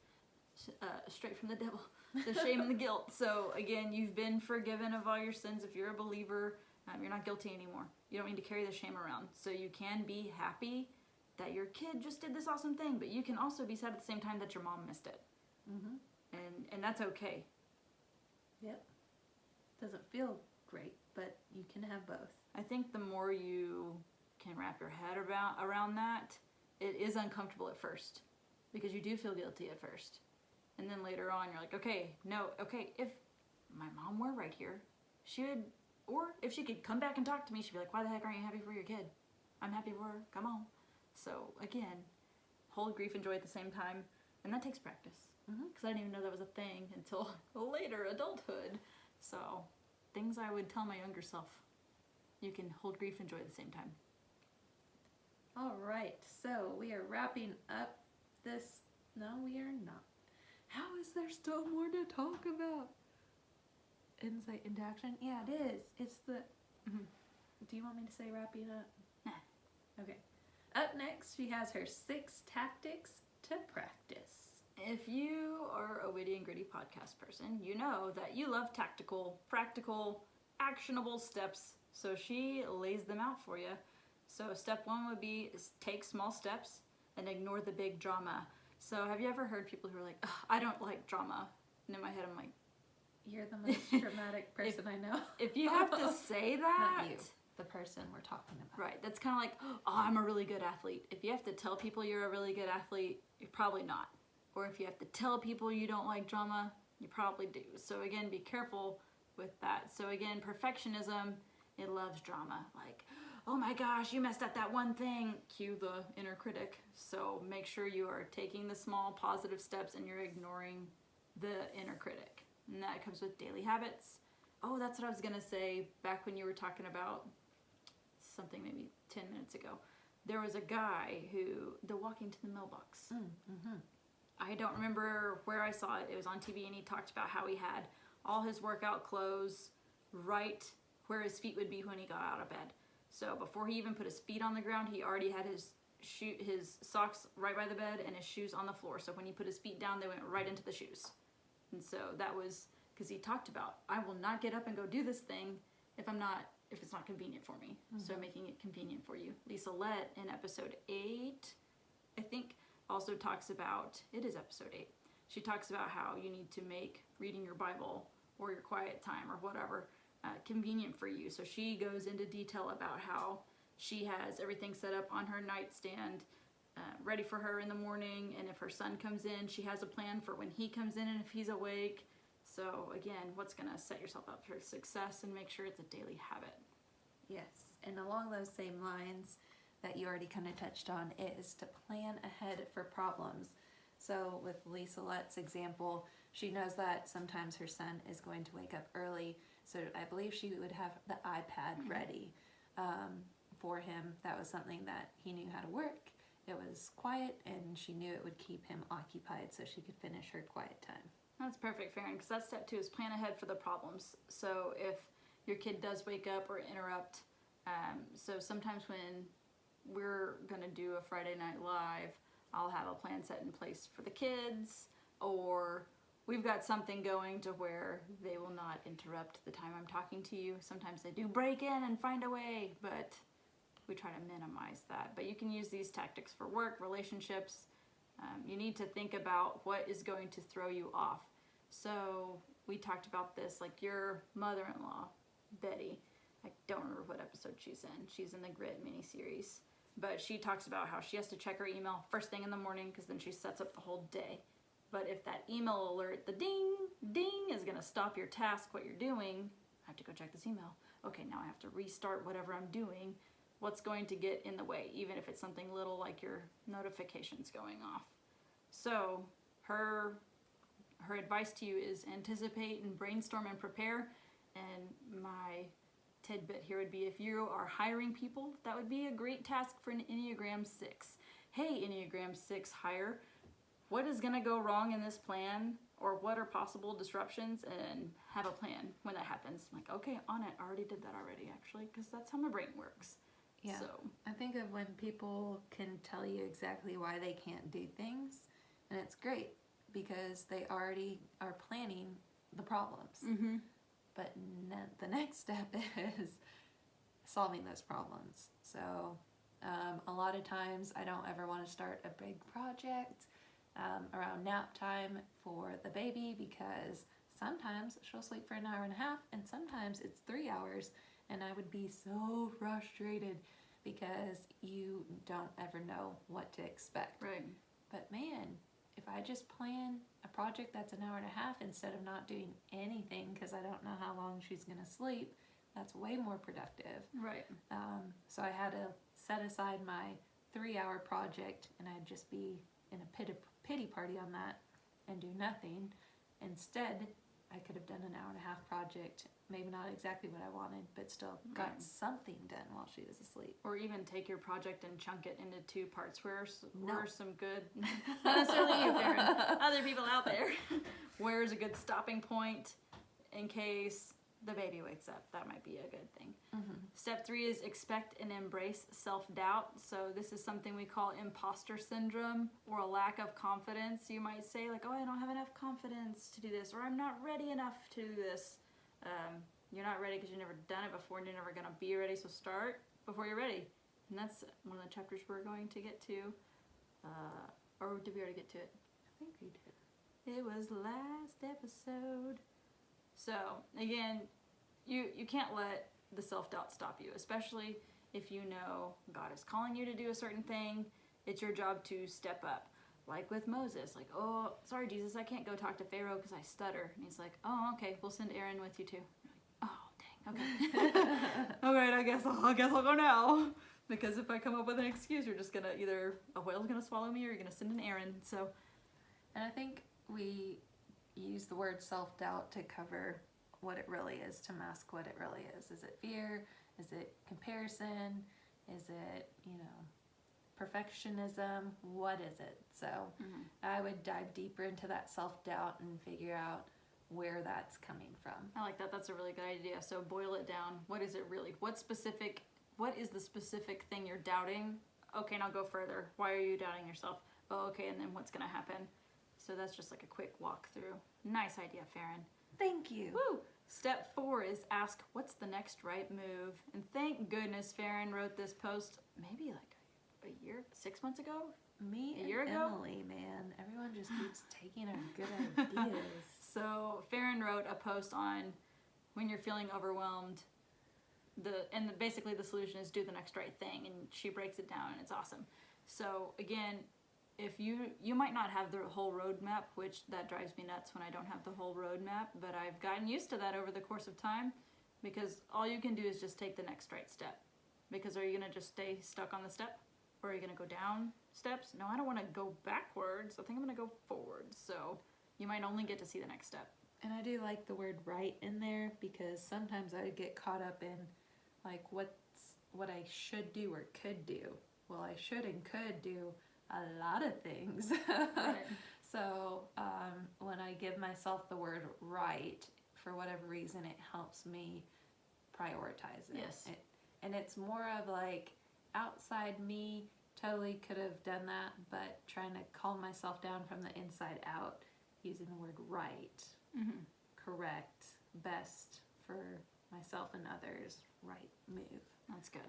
A: straight from the devil. The shame and the guilt. So again, you've been forgiven of all your sins. If you're a believer, you're not guilty anymore. You don't need to carry the shame around. So you can be happy that your kid just did this awesome thing, but you can also be sad at the same time that your mom missed it. And that's okay.
B: Yep. Doesn't feel great, but you can have both.
A: I think the more you can wrap your head around that, it is uncomfortable at first, because you do feel guilty at first. And then later on, you're like, okay, if my mom were right here, she would, or if she could come back and talk to me, she'd be like, why the heck aren't you happy for your kid? I'm happy for her, come on. So again, hold grief and joy at the same time, and that takes practice. Because I didn't even know that was a thing until later adulthood. So things I would tell my younger self. You can hold grief and joy at the same time.
B: All right, so we are wrapping up this. No, we are not. How is there still more to talk about? Insight into action? Yeah, it is. It's the... Do you want me to say wrapping up?
A: Nah.
B: Okay. Up next, she has her 6 tactics to practice.
A: If you are a Witty and Gritty podcast person, you know that you love tactical, practical, actionable steps. So she lays them out for you. So step 1 would be take small steps and ignore the big drama. So have you ever heard people who are like, I don't like drama? And in my head I'm like,
B: you're the most dramatic person I know.
A: If you have to say that...
B: Not you, the person we're talking about.
A: Right, that's kind of like, oh, I'm a really good athlete. If you have to tell people you're a really good athlete, you're probably not. Or if you have to tell people you don't like drama, you probably do. So again, be careful with that. So again, perfectionism, it loves drama. Like, oh my gosh, you messed up that one thing. Cue the inner critic. So make sure you are taking the small positive steps and you're ignoring the inner critic. And that comes with daily habits. Oh, that's what I was gonna say back when you were talking about something maybe 10 minutes ago. There was a guy who, the walking to the mailbox. I don't remember where I saw it. It was on TV, and he talked about how he had all his workout clothes right where his feet would be when he got out of bed. So before he even put his feet on the ground, he already had his socks right by the bed and his shoes on the floor. So when he put his feet down, they went right into the shoes. And so that was because he talked about, I will not get up and go do this thing if it's not convenient for me. So making it convenient for you. Lisa Lett in episode 8, I think, also talks about, it is episode 8, she talks about how you need to make reading your Bible or your quiet time or whatever convenient for you. So she goes into detail about how she has everything set up on her nightstand ready for her in the morning, and if her son comes in, she has a plan for when he comes in and if he's awake. So again, what's going to set yourself up for success and make sure it's a daily habit.
B: Yes, and along those same lines that you already kind of touched on is to plan ahead for problems. So with Lisa Lett's example, she knows that sometimes her son is going to wake up early, so I believe she would have the iPad ready for him. That was something that he knew how to work. It was quiet, and she knew it would keep him occupied so she could finish her quiet time.
A: That's perfect, Faren, because that's step 2 is plan ahead for the problems. So if your kid does wake up or interrupt, so sometimes when we're going to do a Friday Night Live, I'll have a plan set in place for the kids, or we've got something going to where they will not interrupt the time I'm talking to you. Sometimes they do break in and find a way, but we try to minimize that. But you can use these tactics for work, relationships. You need to think about what is going to throw you off. So we talked about this, like your mother-in-law, Betty. I don't remember what episode she's in. She's in the Grit miniseries. But she talks about how she has to check her email first thing in the morning because then she sets up the whole day. But if that email alert, the ding, ding, is going to stop your task, what you're doing, I have to go check this email. Okay, now I have to restart whatever I'm doing. What's going to get in the way, even if it's something little like your notifications going off. So her advice to you is anticipate and brainstorm and prepare. And my tidbit here would be, if you are hiring people, that would be a great task for an Enneagram 6. Hey, Enneagram 6 hire, what is going to go wrong in this plan, or what are possible disruptions, and have a plan when that happens. I'm like, okay, on it. I already did that already, actually, because that's how my brain works.
B: Yeah.
A: So
B: I think of when people can tell you exactly why they can't do things, and it's great because they already are planning the problems.
A: mm-hmm.
B: But the next step is solving those problems. So a lot of times I don't ever want to start a big project around nap time for the baby, because sometimes she'll sleep for an hour and a half and sometimes it's 3 hours, and I would be so frustrated because you don't ever know what to expect.
A: Right.
B: But man, if I just plan a project that's an hour and a half instead of not doing anything because I don't know how long she's going to sleep, that's way more productive.
A: Right.
B: So I had to set aside my 3-hour project, and I'd just be in a pity party on that and do nothing. Instead, I could have done an hour and a half project, maybe not exactly what I wanted, but still got
A: Right.
B: something done while she was asleep.
A: Or even take your project and chunk it into 2 parts. Where's
B: No.
A: some good, not necessarily you, Faren, other people out there. Where's a good stopping point in case the baby wakes up? That might be a good thing.
B: Mm-hmm.
A: Step 3 is expect and embrace self-doubt. So this is something we call imposter syndrome, or a lack of confidence. You might say, like, oh, I don't have enough confidence to do this, or I'm not ready enough to do this. You're not ready because you've never done it before, and you're never going to be ready, so start before you're ready. And that's one of the chapters we're going to get to. Or did we already get to it?
B: I think we did.
A: It was last episode. So, again, you can't let the self-doubt stop you, especially if you know God is calling you to do a certain thing. It's your job to step up. Like with Moses, like, oh, sorry, Jesus, I can't go talk to Pharaoh because I stutter. And he's like, oh, okay, we'll send Aaron with you too. You're like, oh, dang, okay. All right, I guess I'll go now. Because if I come up with an excuse, you're just gonna either a whale's gonna swallow me or you're gonna send an Aaron. So,
B: And I think we use the word self-doubt to cover what it really is, to mask what it really is. Is it fear? Is it comparison? Is it, perfectionism? What is it? So I would dive deeper into that self-doubt and figure out where that's coming from.
A: I like that. That's a really good idea. So boil it down. What is it really? What is the specific thing you're doubting? Okay, now go further. Why are you doubting yourself? Oh, okay, and then what's going to happen? So that's just like a quick walkthrough. Nice idea, Faren.
B: Thank you.
A: Woo! Step 4 is ask, what's the next right move? And thank goodness Faren wrote this post maybe like a year, 6 months ago?
B: Me
A: A
B: and
A: year ago?
B: Emily, man. Everyone just keeps taking our good ideas.
A: So Faren wrote a post on when you're feeling overwhelmed, basically the solution is do the next right thing, and she breaks it down, and it's awesome. So again, if you might not have the whole roadmap, which that drives me nuts when I don't have the whole roadmap, but I've gotten used to that over the course of time, because all you can do is just take the next right step. Because are you going to just stay stuck on the step, or are you going to go down steps? No, I don't want to go backwards. I think I'm going to go forward. So You might only get to see the next step.
B: And I do like the word right in there, because sometimes I get caught up in like what I should do or could do. Well, I should and could do a lot of things.
A: Right.
B: So when I give myself the word right, for whatever reason, it helps me prioritize it.
A: Yes.
B: And it's more of like outside me totally could have done that, but trying to calm myself down from the inside out, using the word right,
A: Mm-hmm.
B: correct, best for myself and others, right move.
A: That's good.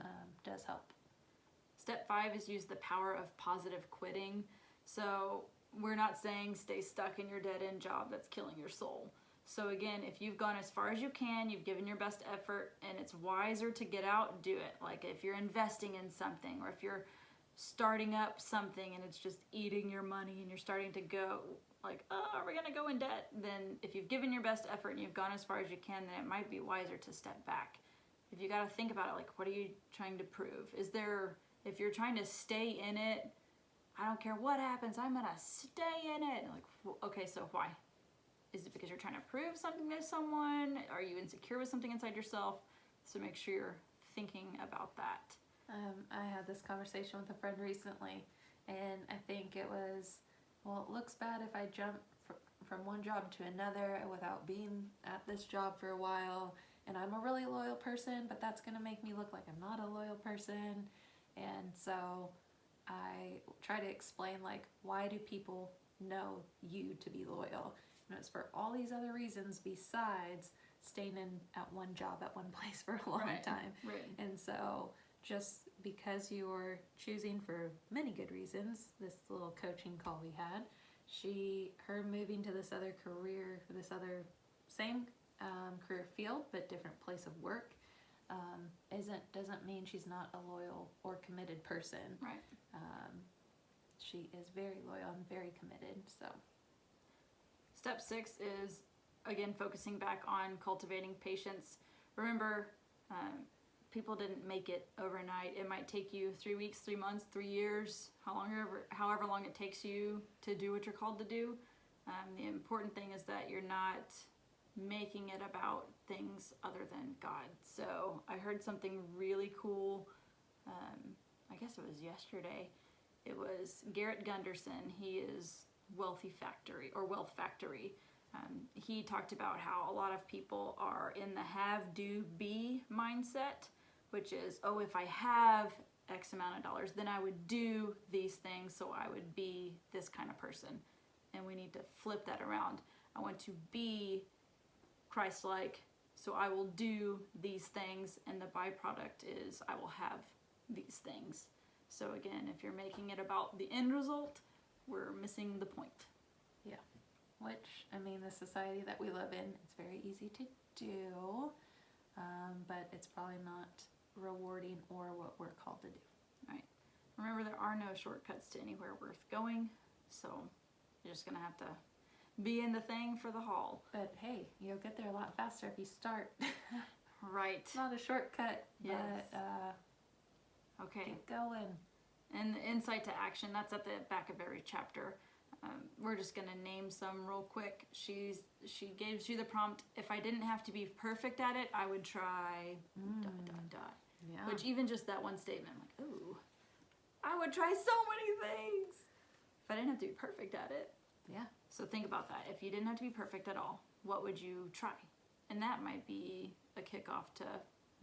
B: Does help.
A: Step 5 is use the power of positive quitting. So we're not saying stay stuck in your dead-end job that's killing your soul. So again, if you've gone as far as you can, you've given your best effort, and it's wiser to get out, do it. Like if you're investing in something, or if you're starting up something and it's just eating your money and you're starting to go like, oh, are we gonna go in debt? Then if you've given your best effort and you've gone as far as you can, then it might be wiser to step back. If you gotta think about it, like what are you trying to prove? If you're trying to stay in it, I don't care what happens, I'm gonna stay in it. Like, okay, so why? Is it because you're trying to prove something to someone? Are you insecure with something inside yourself? So make sure you're thinking about that.
B: I had this conversation with a friend recently, and I think it was, well, it looks bad if I jump from one job to another without being at this job for a while, and I'm a really loyal person, but that's going to make me look like I'm not a loyal person. And so I try to explain, like, why do people know you to be loyal? And it's for all these other reasons besides staying in at one job at one place for a long time.
A: Right.
B: And so just because you're choosing, for many good reasons, this little coaching call we had, her moving to this other career, same career field but different place of work, doesn't mean she's not a loyal or committed person.
A: Right.
B: She is very loyal and very committed. So
A: Step 6 is, again, focusing back on cultivating patience. Remember, people didn't make it overnight. It might take you 3 weeks, 3 months, 3 years, however long it takes you to do what you're called to do. The important thing is that you're not making it about things other than God. So I heard something really cool, I guess it was yesterday. It was Garrett Gunderson. He is Wealth Factory. He talked about how a lot of people are in the have, do, be mindset, which is, oh, if I have X amount of dollars, then I would do these things, so I would be this kind of person. And we need to flip that around. I want to be Christ-like, so I will do these things, and the byproduct is I will have these things. So again, if you're making it about the end result, we're missing the point.
B: yeah, which, I mean, the society that we live in, it's very easy to do, but it's probably not rewarding or what we're called to do.
A: Right. Remember, there are no shortcuts to anywhere worth going, so you're just gonna have to be in the thing for the haul.
B: But hey, you'll get there a lot faster if you start.
A: Right.
B: It's not a shortcut,
A: Yes.
B: but
A: Okay.
B: keep going.
A: And the insight to action, that's at the back of every chapter. We're just gonna name some real quick. She gives you the prompt. If I didn't have to be perfect at it, I would try ...
B: Yeah.
A: Which even just that one statement, I'm like, ooh, I would try so many things if I didn't have to be perfect at it.
B: Yeah.
A: So think about that. If you didn't have to be perfect at all, what would you try? And that might be a kickoff to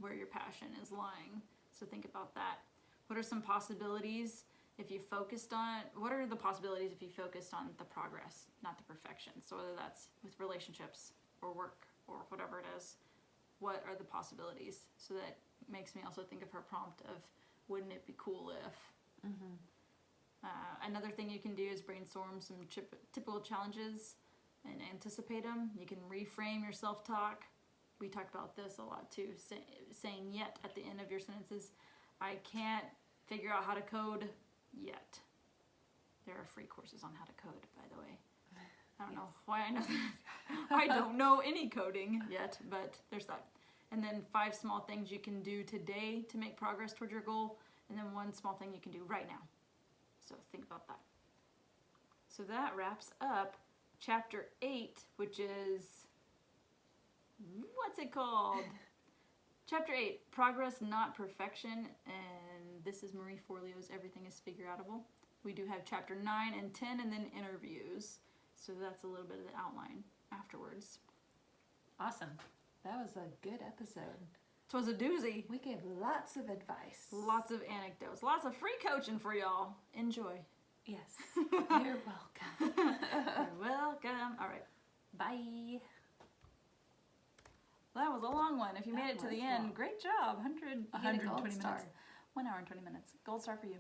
A: where your passion is lying. So think about that. What are some possibilities if you focused on, what are the possibilities if you focused on the progress, not the perfection? So whether that's with relationships or work or whatever it is, what are the possibilities? So that makes me also think of her prompt of, wouldn't it be cool if?
B: Mm-hmm.
A: Another thing you can do is brainstorm some typical challenges and anticipate them. You can reframe your self-talk. We talked about this a lot too, saying yet at the end of your sentences. I can't figure out how to code yet. There are free courses on how to code, by the way. I don't know why I know that. I don't know any coding yet, but there's that. And then 5 small things you can do today to make progress towards your goal, and then 1 small thing you can do right now. So think about that. So that wraps up Chapter 8, which is, what's it called? Chapter 8, Progress Not Perfection, and this is Marie Forleo's Everything is Figureoutable. We do have Chapter 9 and 10, and then interviews, so that's a little bit of the outline afterwards.
B: Awesome. That was a good episode.
A: It was a doozy.
B: We gave lots of advice.
A: Lots of anecdotes, lots of free coaching for y'all. Enjoy.
B: Yes. You're welcome.
A: You're welcome. All right.
B: Bye.
A: That was a long one. If you made it to the end,
B: long.
A: great job. 120
B: gold
A: minutes.
B: star.
A: 1 hour and 20 minutes. Gold star for you.